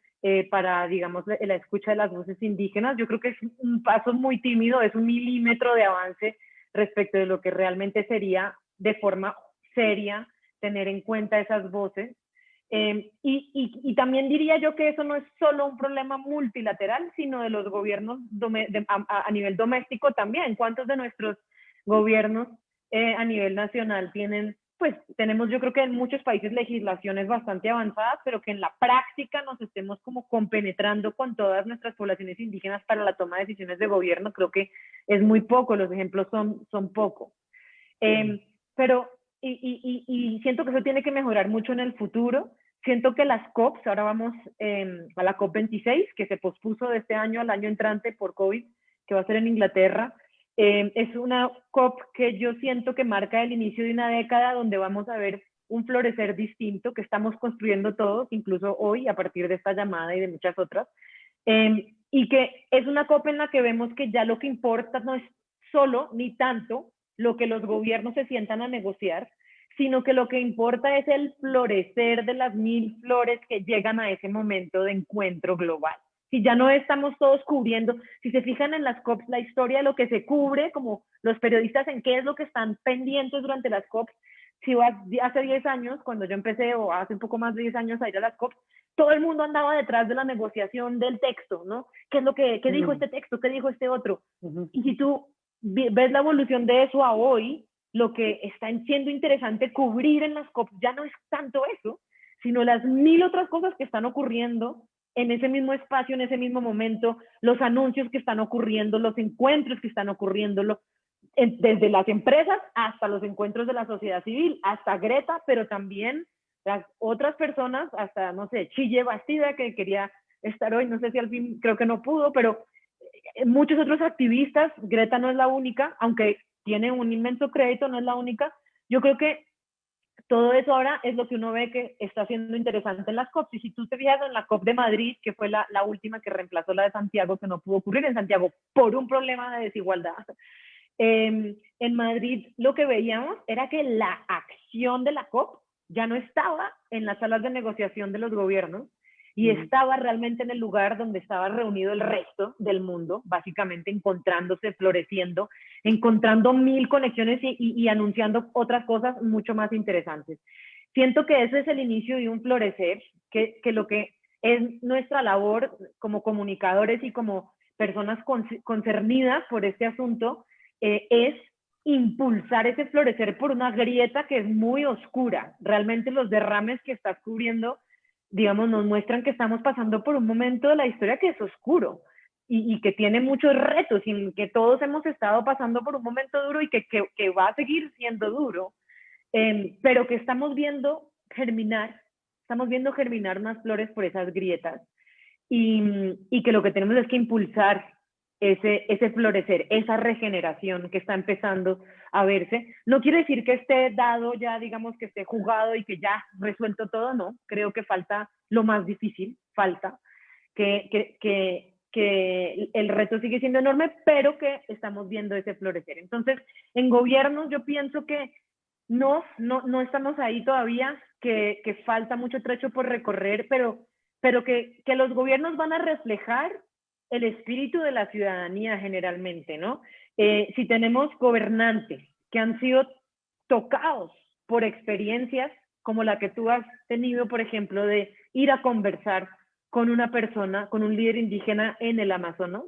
para, digamos, la escucha de las voces indígenas. Yo creo que es un paso muy tímido, es 1 milímetro de avance respecto de lo que realmente sería de forma seria tener en cuenta esas voces. Y también diría yo que eso no es solo un problema multilateral, sino de los gobiernos a nivel doméstico también. ¿Cuántos de nuestros gobiernos a nivel nacional tienen, pues tenemos yo creo que en muchos países legislaciones bastante avanzadas, pero que en la práctica nos estemos como compenetrando con todas nuestras poblaciones indígenas para la toma de decisiones de gobierno? Creo que es muy poco, los ejemplos son poco. Pero y siento que eso tiene que mejorar mucho en el futuro. Siento que las COPs, ahora vamos a la COP26, que se pospuso de este año al año entrante por COVID, que va a ser en Inglaterra. Es una COP que yo siento que marca el inicio de una década donde vamos a ver un florecer distinto que estamos construyendo todos, incluso hoy, a partir de esta llamada y de muchas otras. Y que es una COP en la que vemos que ya lo que importa no es solo ni tanto lo que los gobiernos se sientan a negociar, sino que lo que importa es el florecer de las 1000 flores que llegan a ese momento de encuentro global. Si ya no estamos todos cubriendo, si se fijan en las COPs, la historia de lo que se cubre, como los periodistas en qué es lo que están pendientes durante las COPs, si vas hace 10 años, cuando yo empecé, o hace un poco más de 10 años a ir a las COPs, todo el mundo andaba detrás de la negociación del texto, ¿no? ¿Qué es lo que dijo este texto? ¿Qué dijo este otro? Y si tú ves la evolución de eso a hoy, lo que está siendo interesante cubrir en las COP ya no es tanto eso, sino las 1000 otras cosas que están ocurriendo en ese mismo espacio, en ese mismo momento, los anuncios que están ocurriendo, los encuentros que están ocurriendo, desde las empresas hasta los encuentros de la sociedad civil, hasta Greta, pero también las otras personas, hasta, no sé, Chille Bastida, que quería estar hoy, no sé si al fin, creo que no pudo, pero muchos otros activistas, Greta no es la única, aunque tiene un inmenso crédito, no es la única. Yo creo que todo eso ahora es lo que uno ve que está siendo interesante en las COP. Y si tú te fijas en la COP de Madrid, que fue la última que reemplazó la de Santiago, que no pudo ocurrir en Santiago por un problema de desigualdad, en Madrid lo que veíamos era que la acción de la COP ya no estaba en las salas de negociación de los gobiernos, y estaba realmente en el lugar donde estaba reunido el resto del mundo, básicamente encontrándose, floreciendo, encontrando 1000 conexiones y anunciando otras cosas mucho más interesantes. Siento que ese es el inicio de un florecer, que lo que es nuestra labor como comunicadores y como personas concernidas por este asunto es impulsar ese florecer por una grieta que es muy oscura. Realmente los derrames que estás cubriendo, digamos, nos muestran que estamos pasando por un momento de la historia que es oscuro y que tiene muchos retos, y que todos hemos estado pasando por un momento duro y que va a seguir siendo duro, pero que estamos viendo germinar más flores por esas grietas, y que lo que tenemos es que impulsar ese florecer, esa regeneración que está empezando a verse. No quiere decir que esté dado ya, digamos, que esté jugado y que ya resuelto todo, no. Creo que falta lo más difícil, falta que el reto sigue siendo enorme, pero que estamos viendo ese florecer. Entonces, en gobiernos yo pienso que no estamos ahí todavía, que falta mucho trecho por recorrer, pero que los gobiernos van a reflejar el espíritu de la ciudadanía generalmente, ¿no? Si tenemos gobernantes que han sido tocados por experiencias como la que tú has tenido, por ejemplo, de ir a conversar con una persona, con un líder indígena en el Amazonas,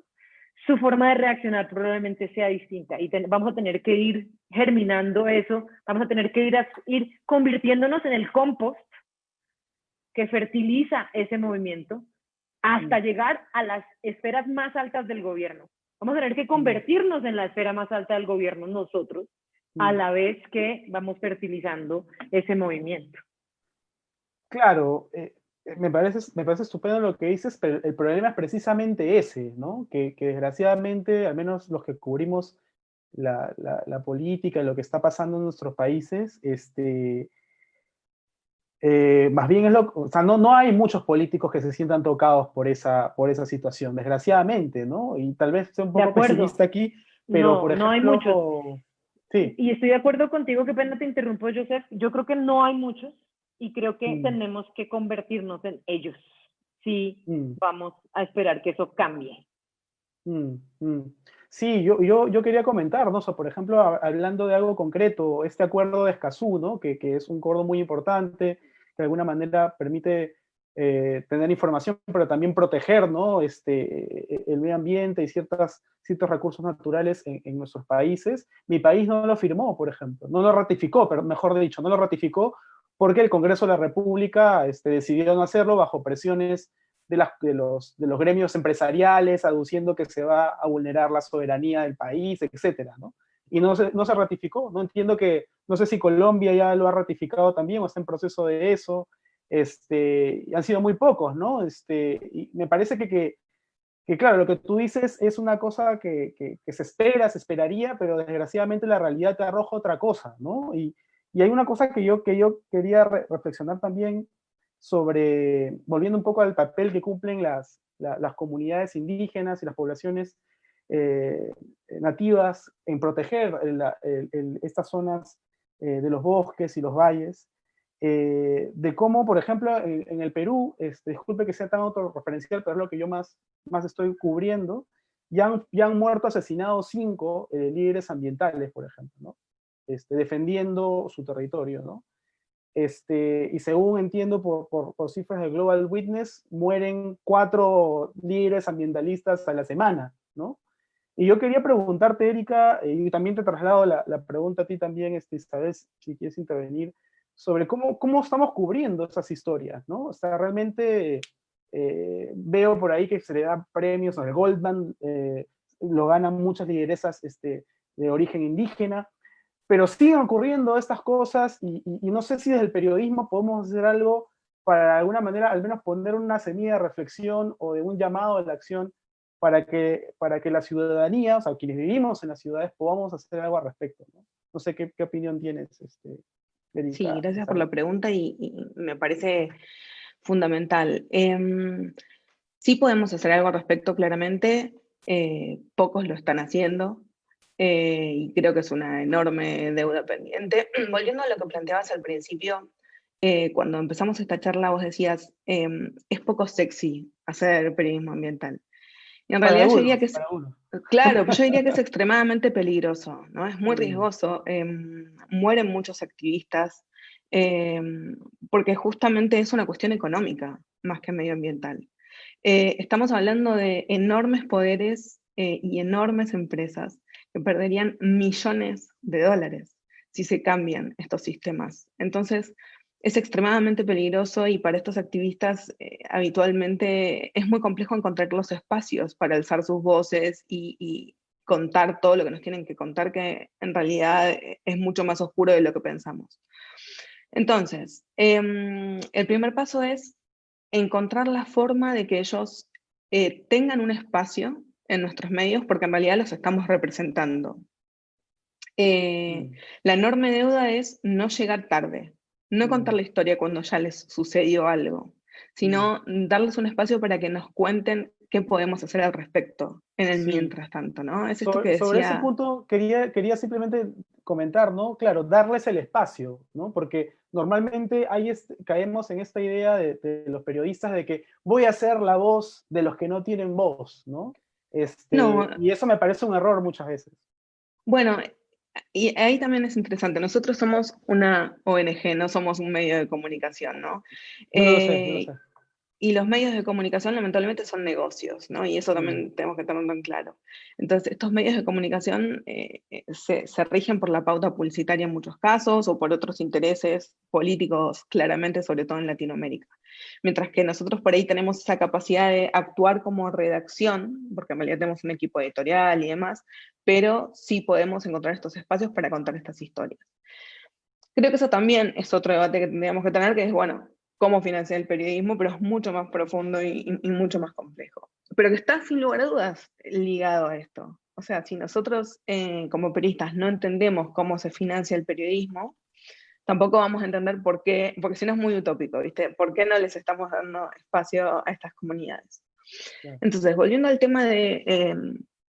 su forma de reaccionar probablemente sea distinta, y vamos a tener que ir germinando eso, vamos a tener que ir convirtiéndonos en el compost que fertiliza ese movimiento hasta llegar a las esferas más altas del gobierno. Vamos a tener que convertirnos en la esfera más alta del gobierno nosotros, a la vez que vamos fertilizando ese movimiento. Claro, me parece estupendo lo que dices, pero el problema es precisamente ese, ¿no? Que desgraciadamente, al menos los que cubrimos la política, lo que está pasando en nuestros países, más bien o sea, no hay muchos políticos que se sientan tocados por esa situación, desgraciadamente, ¿no? Y tal vez sea un poco pesimista aquí, pero por ejemplo... No hay muchos. Sí. Y estoy de acuerdo contigo, qué pena te interrumpo, Joseph. Yo creo que no hay muchos, y creo que tenemos que convertirnos en ellos. Sí, vamos a esperar que eso cambie. Sí, yo quería comentar, ¿no? O sea, por ejemplo, hablando de algo concreto, este acuerdo de Escazú, ¿no? Que es un acuerdo muy importante, de alguna manera permite tener información, pero también proteger, ¿no? El medio ambiente y ciertos recursos naturales en nuestros países. Mi país no lo firmó, por ejemplo, no lo ratificó, pero mejor dicho, no lo ratificó porque el Congreso de la República decidió no hacerlo bajo presiones de los gremios empresariales, aduciendo que se va a vulnerar la soberanía del país, etcétera, ¿no? Y no se ratificó. No entiendo no sé si Colombia ya lo ha ratificado también o está en proceso de eso. Han sido muy pocos, ¿no? Y me parece que claro, lo que tú dices es una cosa que se esperaría, pero desgraciadamente la realidad te arroja otra cosa, ¿no? Y hay una cosa que yo quería reflexionar también volviendo un poco al papel que cumplen las comunidades indígenas y las poblaciones nativas en proteger estas zonas de los bosques y los valles, de cómo, por ejemplo, en el Perú, disculpe que sea tan autorreferencial, pero es lo que yo más estoy cubriendo, ya han muerto asesinados 5 líderes ambientales, por ejemplo, ¿no? Defendiendo su territorio, ¿no? Y según entiendo por cifras de Global Witness, mueren 4 líderes ambientalistas a la semana, ¿no? Y yo quería preguntarte, Erika, y también te traslado la pregunta a ti también, Isabel, si quieres intervenir, sobre cómo estamos cubriendo esas historias, ¿no? O sea, realmente veo por ahí que se le da premios, el Goldman lo ganan muchas lideresas de origen indígena, pero siguen ocurriendo estas cosas y no sé si desde el periodismo podemos hacer algo para de alguna manera al menos poner una semilla de reflexión o de un llamado a la acción para que la ciudadanía, o sea, quienes vivimos en las ciudades, podamos hacer algo al respecto, ¿no? No sé qué opinión tienes, Erika. Sí, gracias por la pregunta y me parece fundamental. Sí podemos hacer algo al respecto, claramente. Pocos lo están haciendo. Y creo que es una enorme deuda pendiente. Volviendo a lo que planteabas al principio, cuando empezamos esta charla vos decías, es poco sexy hacer periodismo ambiental. Y en realidad yo diría que es, claro, yo diría que es extremadamente peligroso, ¿no? Es muy riesgoso, mueren muchos activistas, porque justamente es una cuestión económica más que medioambiental. Estamos hablando de enormes poderes y enormes empresas que perderían millones de dólares si se cambian estos sistemas. Entonces, es extremadamente peligroso y para estos activistas habitualmente es muy complejo encontrar los espacios para alzar sus voces y contar todo lo que nos tienen que contar, que en realidad es mucho más oscuro de lo que pensamos. Entonces, el primer paso es encontrar la forma de que ellos tengan un espacio en nuestros medios, porque en realidad los estamos representando. La enorme deuda es no llegar tarde, no contar la historia cuando ya les sucedió algo, sino darles un espacio para que nos cuenten qué podemos hacer al respecto en el mientras tanto, ¿no? Es esto que decía... Sobre ese punto quería simplemente comentar, ¿no? Claro, darles el espacio, ¿no? Porque normalmente caemos en esta idea de los periodistas de que voy a ser la voz de los que no tienen voz, ¿no? Y eso me parece un error muchas veces. Bueno, y ahí también es interesante. Nosotros somos una ONG, no somos un medio de comunicación, ¿no? No lo sé. Y los medios de comunicación lamentablemente son negocios, ¿no? Y eso también tenemos que tenerlo en claro. Entonces, estos medios de comunicación se rigen por la pauta publicitaria en muchos casos o por otros intereses políticos, claramente, sobre todo en Latinoamérica. Mientras que nosotros por ahí tenemos esa capacidad de actuar como redacción, porque en realidad tenemos un equipo editorial y demás, pero sí podemos encontrar estos espacios para contar estas historias. Creo que eso también es otro debate que tendríamos que tener, que es, bueno, cómo financiar el periodismo, pero es mucho más profundo y mucho más complejo. Pero que está sin lugar a dudas ligado a esto. O sea, si nosotros como periodistas no entendemos cómo se financia el periodismo, tampoco vamos a entender por qué, porque si no es muy utópico, ¿viste? ¿Por qué no les estamos dando espacio a estas comunidades? Claro. Entonces, volviendo al tema de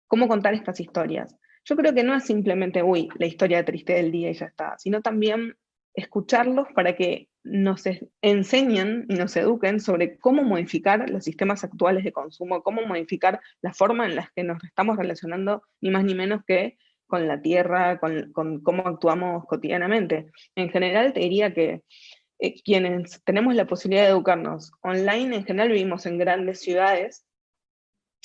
cómo contar estas historias, yo creo que no es simplemente, la historia triste del día y ya está, sino también escucharlos para que nos enseñen y nos eduquen sobre cómo modificar los sistemas actuales de consumo, cómo modificar la forma en la que nos estamos relacionando, ni más ni menos que con la tierra, con cómo actuamos cotidianamente. En general te diría que quienes tenemos la posibilidad de educarnos online, en general vivimos en grandes ciudades,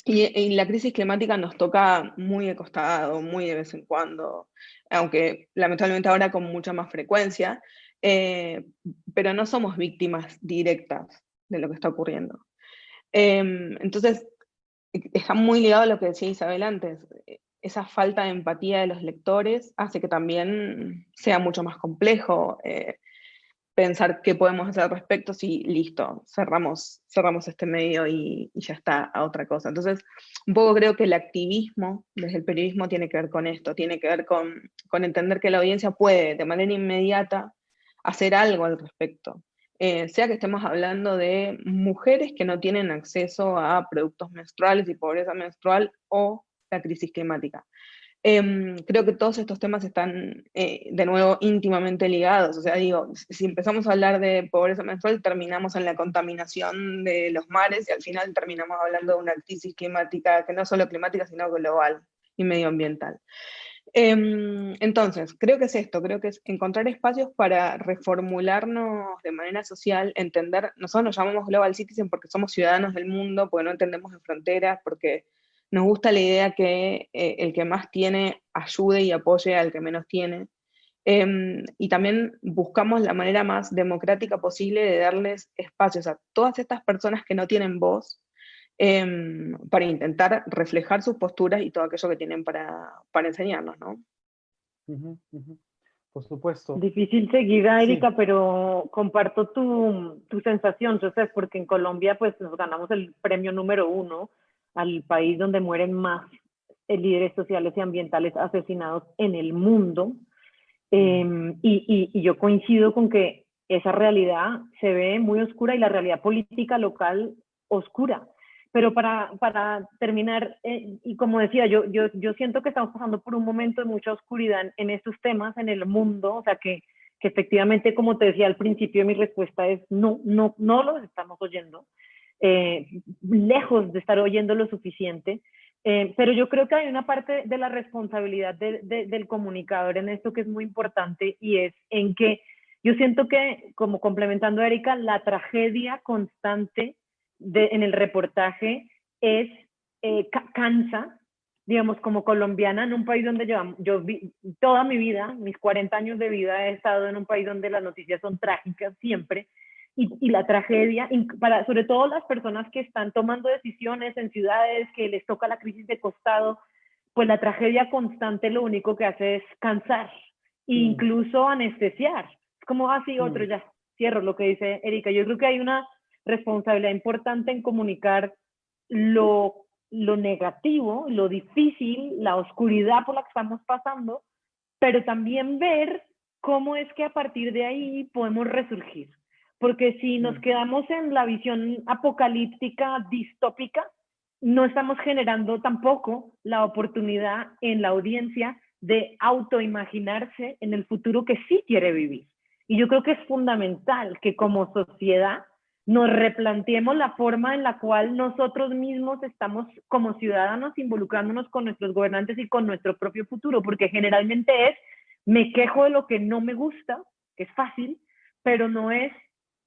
y la crisis climática nos toca muy de costado, muy de vez en cuando, aunque lamentablemente ahora con mucha más frecuencia, pero no somos víctimas directas de lo que está ocurriendo. Entonces, está muy ligado a lo que decía Isabel antes. Esa falta de empatía de los lectores hace que también sea mucho más complejo pensar qué podemos hacer al respecto si, listo, cerramos este medio y ya está a otra cosa. Entonces, un poco creo que el activismo desde el periodismo tiene que ver con esto, tiene que ver con entender que la audiencia puede de manera inmediata hacer algo al respecto. Sea que estemos hablando de mujeres que no tienen acceso a productos menstruales y pobreza menstrual o la crisis climática. Creo que todos estos temas están, de nuevo, íntimamente ligados. O sea, digo, si empezamos a hablar de pobreza menstrual, terminamos en la contaminación de los mares y al final terminamos hablando de una crisis climática, que no solo climática, sino global y medioambiental. Entonces, creo que es esto, creo que es encontrar espacios para reformularnos de manera social, entender, nosotros nos llamamos Global Citizen porque somos ciudadanos del mundo, porque no entendemos de fronteras, porque nos gusta la idea que el que más tiene ayude y apoye al que menos tiene. Y también buscamos la manera más democrática posible de darles espacios a todas estas personas que no tienen voz, para intentar reflejar sus posturas y todo aquello que tienen para enseñarnos, ¿no? Ujú, ujú. Por supuesto. Difícil seguir a Sí. Erika, pero comparto tu sensación, Joseph, porque en Colombia pues nos ganamos el premio número 1 al país donde mueren más líderes sociales y ambientales asesinados en el mundo. Y yo coincido con que esa realidad se ve muy oscura y la realidad política local oscura. Pero para terminar, y como decía, yo siento que estamos pasando por un momento de mucha oscuridad en estos temas en el mundo, o sea que efectivamente, como te decía al principio, mi respuesta es no los estamos oyendo, lejos de estar oyendo lo suficiente. Pero yo creo que hay una parte de la responsabilidad del comunicador en esto que es muy importante, y es en que yo siento que, como complementando a Erika, la tragedia constante en el reportaje es cansa, digamos, como colombiana, en un país donde yo toda mi vida, mis 40 años de vida, he estado en un país donde las noticias son trágicas siempre, y la tragedia, sobre todo las personas que están tomando decisiones en ciudades que les toca la crisis de costado, pues la tragedia constante lo único que hace es cansar e incluso anestesiar. Es como así, otro, ya cierro lo que dice Erika. Yo creo que hay una responsabilidad importante en comunicar lo negativo, lo difícil, la oscuridad por la que estamos pasando, pero también ver cómo es que a partir de ahí podemos resurgir. Porque si nos quedamos en la visión apocalíptica, distópica, no estamos generando tampoco la oportunidad en la audiencia de autoimaginarse en el futuro que sí quiere vivir. Y yo creo que es fundamental que como sociedad nos replanteemos la forma en la cual nosotros mismos estamos como ciudadanos involucrándonos con nuestros gobernantes y con nuestro propio futuro, porque generalmente es, me quejo de lo que no me gusta, que es fácil, pero no es,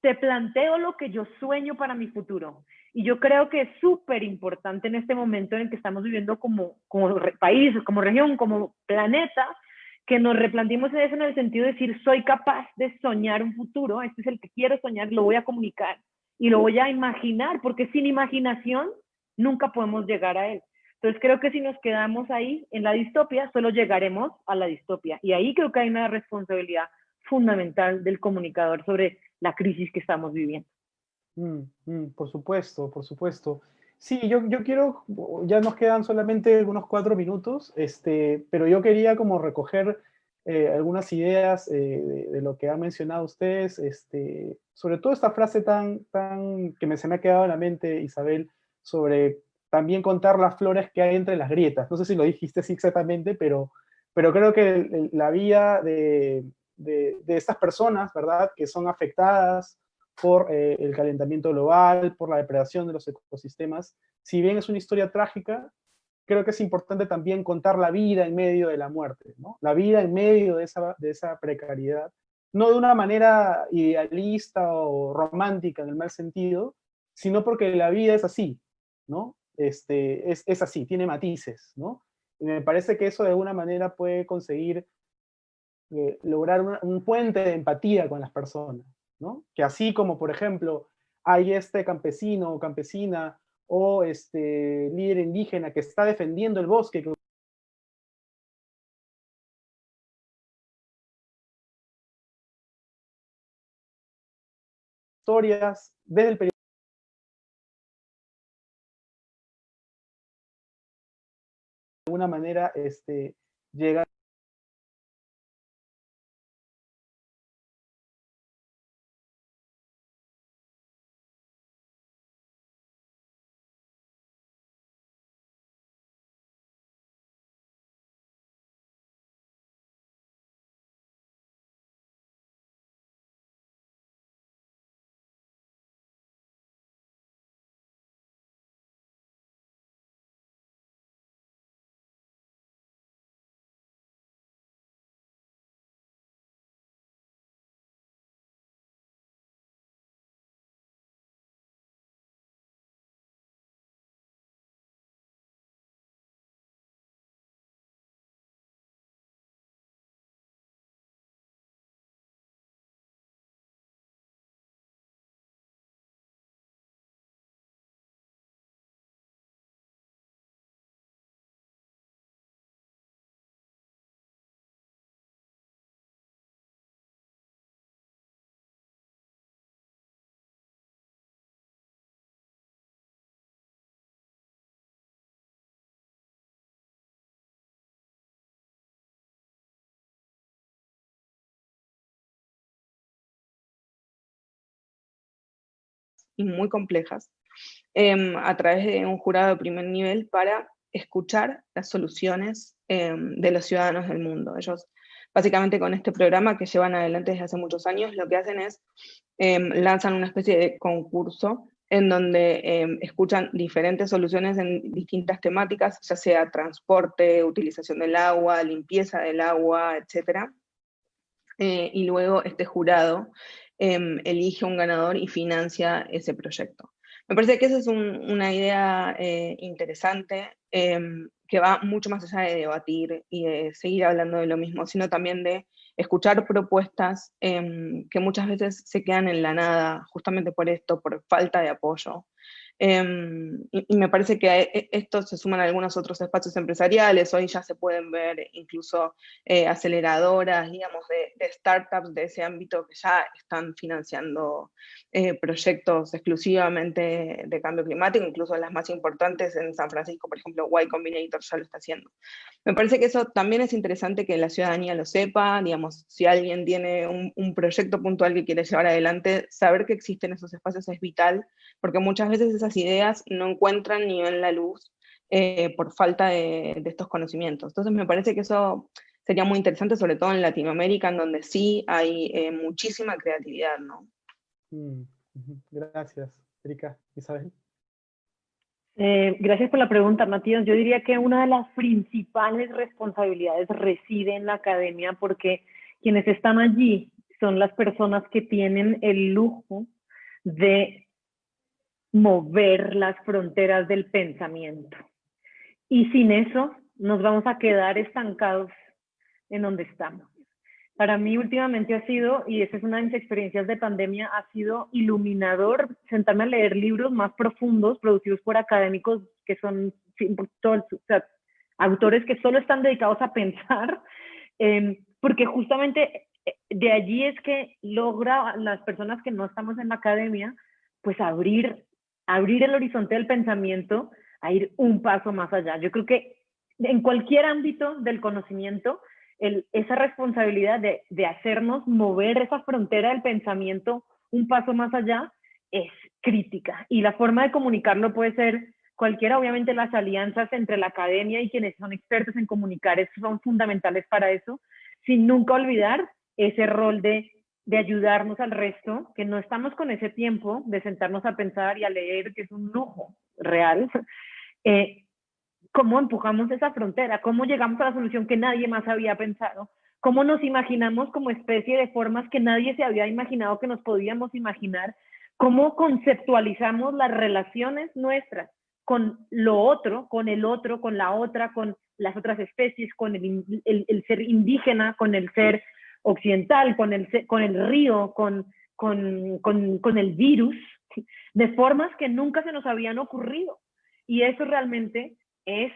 te planteo lo que yo sueño para mi futuro. Y yo creo que es súper importante en este momento en el que estamos viviendo como país, como región, como planeta, que nos replanteemos eso en el sentido de decir, soy capaz de soñar un futuro, este es el que quiero soñar, lo voy a comunicar y lo voy a imaginar, porque sin imaginación nunca podemos llegar a él. Entonces creo que si nos quedamos ahí en la distopia, solo llegaremos a la distopia. Y ahí creo que hay una responsabilidad fundamental del comunicador sobre la crisis que estamos viviendo. Por supuesto, por supuesto. Sí, yo quiero, ya nos quedan solamente unos 4 minutos, pero yo quería como recoger algunas ideas de lo que han mencionado ustedes, sobre todo esta frase tan que se me ha quedado en la mente, Isabel, sobre también contar las flores que hay entre las grietas. No sé si lo dijiste así exactamente, pero creo que la vida de estas personas, ¿verdad?, que son afectadas por el calentamiento global, por la depredación de los ecosistemas. Si bien es una historia trágica, creo que es importante también contar la vida en medio de la muerte, ¿no? La vida en medio de esa precariedad. no de una manera idealista o romántica en el mal sentido, sino porque la vida es así, ¿no? Es así, tiene matices, ¿no? Y me parece que eso de alguna manera puede conseguir lograr un puente de empatía con las personas, ¿no? Que así como, por ejemplo, hay este campesino o campesina o este líder indígena que está defendiendo el bosque, que historias desde el periodismo, de alguna manera llega. Y muy complejas, a través de un jurado de primer nivel para escuchar las soluciones de los ciudadanos del mundo. Ellos, básicamente con este programa que llevan adelante desde hace muchos años, lo que hacen es lanzan una especie de concurso en donde escuchan diferentes soluciones en distintas temáticas, ya sea transporte, utilización del agua, limpieza del agua, etc. Y luego este jurado elige un ganador y financia ese proyecto. Me parece que esa es una idea interesante, que va mucho más allá de debatir y de seguir hablando de lo mismo, sino también de escuchar propuestas que muchas veces se quedan en la nada, justamente por esto, por falta de apoyo. Y me parece que a esto se suman algunos otros espacios empresariales. Hoy ya se pueden ver incluso aceleradoras, digamos, de startups de ese ámbito que ya están financiando proyectos exclusivamente de cambio climático, incluso las más importantes en San Francisco, por ejemplo, Y Combinator ya lo está haciendo. Me parece que eso también es interesante que la ciudadanía lo sepa, digamos, si alguien tiene un proyecto puntual que quiere llevar adelante, saber que existen esos espacios es vital, porque muchas veces esas ideas no encuentran ni ven la luz por falta de estos conocimientos. Entonces me parece que eso sería muy interesante, sobre todo en Latinoamérica, en donde sí hay muchísima creatividad, ¿no? Gracias, Erika. Isabel. Gracias por la pregunta, Matías. Yo diría que una de las principales responsabilidades reside en la academia, porque quienes están allí son las personas que tienen el lujo de mover las fronteras del pensamiento. Y sin eso nos vamos a quedar estancados en donde estamos. Para mí últimamente ha sido, y esa es una de mis experiencias de pandemia, ha sido iluminador sentarme a leer libros más profundos producidos por académicos que son autores que solo están dedicados a pensar, porque justamente de allí es que logra las personas que no estamos en la academia, pues abrir el horizonte del pensamiento a ir un paso más allá. Yo creo que en cualquier ámbito del conocimiento, esa responsabilidad de hacernos mover esa frontera del pensamiento un paso más allá es crítica. Y la forma de comunicarlo puede ser cualquiera. Obviamente las alianzas entre la academia y quienes son expertos en comunicar son fundamentales para eso, sin nunca olvidar ese rol de ayudarnos al resto, que no estamos con ese tiempo de sentarnos a pensar y a leer, que es un lujo real. ¿Cómo empujamos esa frontera? ¿Cómo llegamos a la solución que nadie más había pensado? cómo nos imaginamos como especie de formas que nadie se había imaginado que nos podíamos imaginar, cómo conceptualizamos las relaciones nuestras con lo otro, con el otro, con la otra, con las otras especies, con el ser indígena, con el ser occidental, con el río, con el virus, de formas que nunca se nos habían ocurrido. Y eso realmente es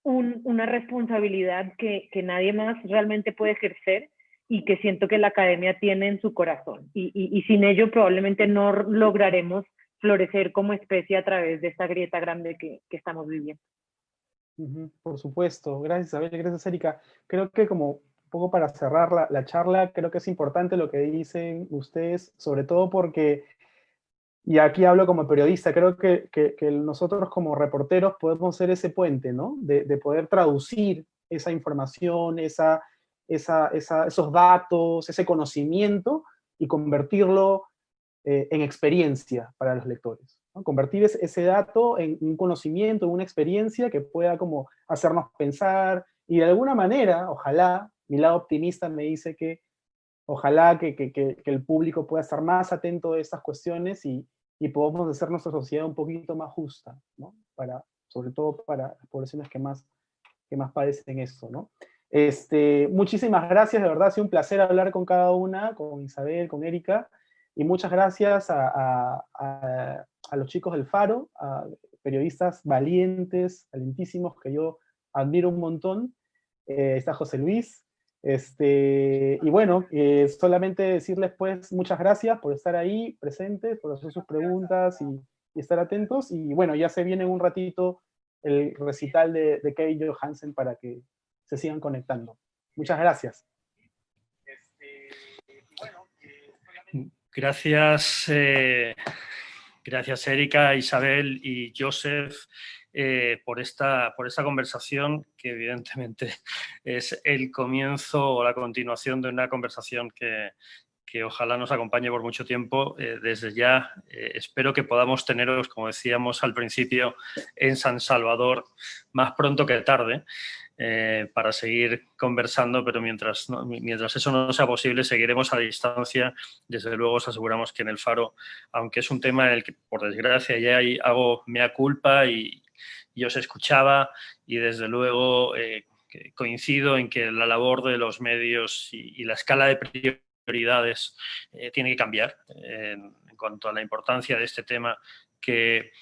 una responsabilidad que nadie más realmente puede ejercer y que siento que la academia tiene en su corazón. Y sin ello probablemente no lograremos florecer como especie a través de esta grieta grande que estamos viviendo. Por supuesto. Gracias, Isabel. Gracias, Erika. Creo que como un poco para cerrar la charla, creo que es importante lo que dicen ustedes, sobre todo porque, y aquí hablo como periodista, creo que nosotros como reporteros podemos ser ese puente, ¿no? De poder traducir esa información, esos datos, ese conocimiento y convertirlo en experiencia para los lectores, ¿no? Convertir ese dato en un conocimiento, en una experiencia que pueda como hacernos pensar y de alguna manera, ojalá, mi lado optimista me dice que ojalá que el público pueda estar más atento a estas cuestiones y podamos hacer nuestra sociedad un poquito más justa, ¿no? Sobre todo para las poblaciones que más padecen esto, ¿no? Muchísimas gracias, de verdad ha sido un placer hablar con cada una, con Isabel, con Erika, y muchas gracias a los chicos del Faro, a periodistas valientes, valentísimos, que yo admiro un montón. Está José Luis, y bueno, solamente decirles pues muchas gracias por estar ahí presentes, por hacer sus preguntas y estar atentos, y bueno, ya se viene en un ratito el recital de Kevin Johansen para que se sigan conectando. Muchas gracias. Gracias, gracias Erika, Isabel y Joseph por esta conversación, que evidentemente es el comienzo o la continuación de una conversación que ojalá nos acompañe por mucho tiempo. Desde ya espero que podamos teneros, como decíamos al principio, en San Salvador más pronto que tarde, para seguir conversando, pero mientras eso no sea posible, seguiremos a distancia. Desde luego os aseguramos que en el Faro, aunque es un tema en el que, por desgracia, ya hago mea culpa y os escuchaba, y desde luego coincido en que la labor de los medios y la escala de prioridades tiene que cambiar en cuanto a la importancia de este tema, que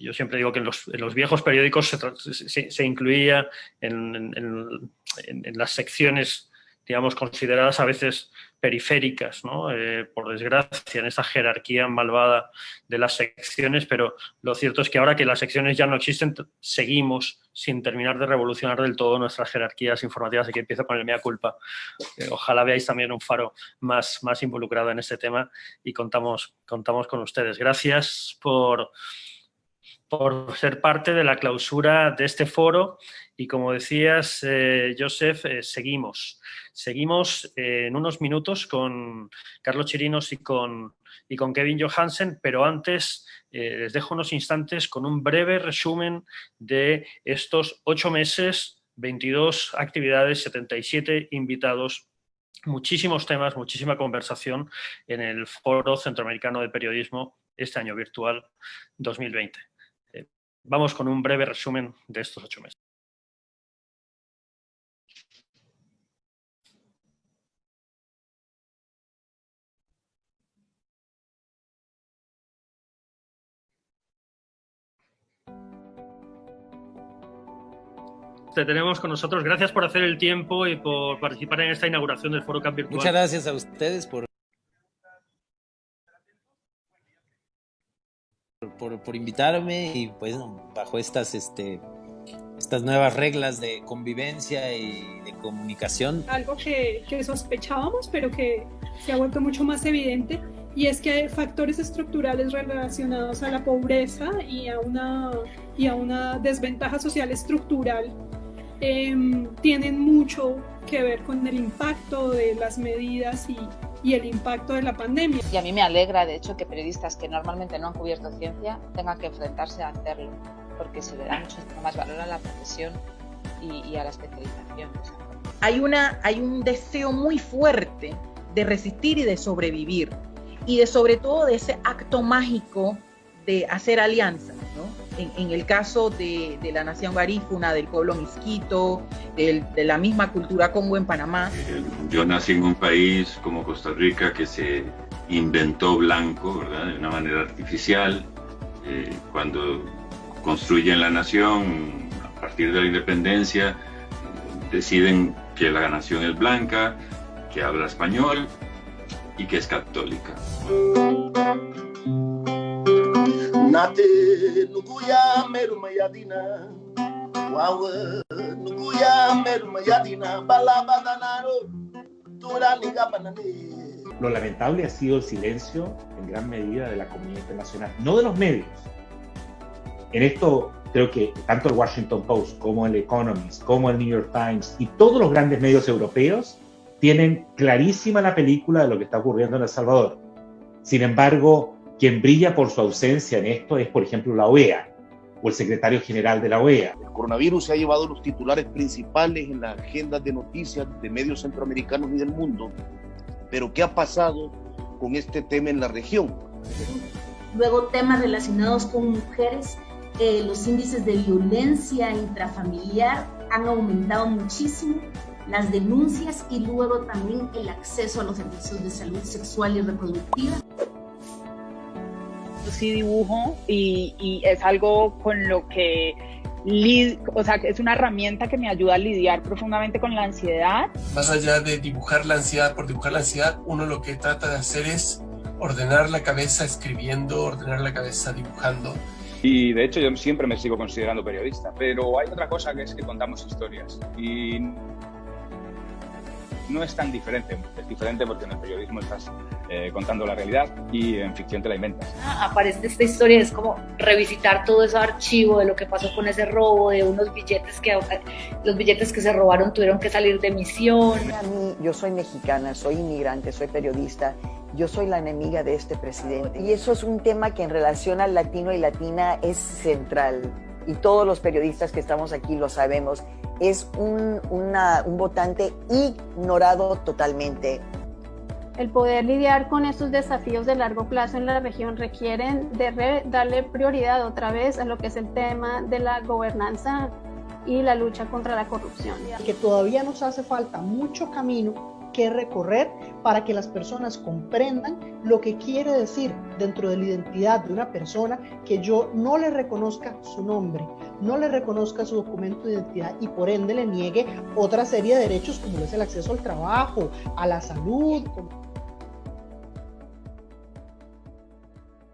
yo siempre digo que en los viejos periódicos se incluía en las secciones, digamos, consideradas a veces periféricas, ¿no? Por desgracia, en esa jerarquía malvada de las secciones, pero lo cierto es que ahora que las secciones ya no existen, seguimos sin terminar de revolucionar del todo nuestras jerarquías informativas, y que empiezo con el mea culpa. Ojalá veáis también un Faro más involucrado en este tema, y contamos con ustedes. Gracias por ser parte de la clausura de este foro, y como decías, Joseph, seguimos en unos minutos con Carlos Chirinos y con Kevin Johansen, pero antes les dejo unos instantes con un breve resumen de estos 8 meses, 22 actividades, 77 invitados, muchísimos temas, muchísima conversación en el Foro Centroamericano de Periodismo, este año virtual 2020. Vamos con un breve resumen de estos 8 meses. Te tenemos con nosotros. Gracias por hacer el tiempo y por participar en esta inauguración del Foro CAP virtual. Muchas gracias a ustedes por invitarme, y pues bajo estas nuevas reglas de convivencia y de comunicación. Algo que sospechábamos, pero que se ha vuelto mucho más evidente, y es que hay factores estructurales relacionados a la pobreza y a una desventaja social estructural tienen mucho que ver con el impacto de las medidas y el impacto de la pandemia. Y a mí me alegra, de hecho, que periodistas que normalmente no han cubierto ciencia tengan que enfrentarse a hacerlo, porque se le da mucho más valor a la profesión y a la especialización. hay un deseo muy fuerte de resistir y de sobrevivir, y sobre todo de ese acto mágico de hacer alianzas, ¿no? En el caso de la nación garífuna, del pueblo misquito, de la misma cultura Congo en Panamá. Yo nací en un país como Costa Rica que se inventó blanco, ¿verdad? De una manera artificial. Cuando construyen la nación, a partir de la independencia, deciden que la nación es blanca, que habla español y que es católica. Nate nuguya meru mayadina, wawe nuguya meru mayadina, balabadanaro, turaniga banane. Lo lamentable ha sido el silencio en gran medida de la comunidad internacional, no de los medios. En esto creo que tanto el Washington Post como el Economist, como el New York Times y todos los grandes medios europeos tienen clarísima la película de lo que está ocurriendo en El Salvador. Sin embargo, quien brilla por su ausencia en esto es, por ejemplo, la OEA o el secretario general de la OEA. El coronavirus se ha llevado los titulares principales en las agendas de noticias de medios centroamericanos y del mundo, pero ¿qué ha pasado con este tema en la región? Luego, temas relacionados con mujeres, los índices de violencia intrafamiliar han aumentado muchísimo, las denuncias y luego también el acceso a los servicios de salud sexual y reproductiva. Sí dibujo y es algo con lo que, o sea, es una herramienta que me ayuda a lidiar profundamente con la ansiedad. Más allá de dibujar la ansiedad por dibujar la ansiedad, uno lo que trata de hacer es ordenar la cabeza escribiendo, ordenar la cabeza dibujando. Y de hecho yo siempre me sigo considerando periodista, pero hay otra cosa que es que contamos historias y no es tan diferente, es diferente porque en el periodismo estás contando la realidad y en ficción te la inventas. Aparece esta historia, es como revisitar todo ese archivo de lo que pasó con ese robo, de unos billetes los billetes que se robaron tuvieron que salir de misión. A mí, yo soy mexicana, soy inmigrante, soy periodista, yo soy la enemiga de este presidente y eso es un tema que en relación al latino y latina es central. Y todos los periodistas que estamos aquí lo sabemos, es un votante ignorado totalmente. El poder lidiar con estos desafíos de largo plazo en la región requieren de darle prioridad otra vez a lo que es el tema de la gobernanza y la lucha contra la corrupción. Que todavía nos hace falta mucho camino que recorrer para que las personas comprendan lo que quiere decir dentro de la identidad de una persona que yo no le reconozca su nombre, no le reconozca su documento de identidad y por ende le niegue otra serie de derechos como es el acceso al trabajo, a la salud.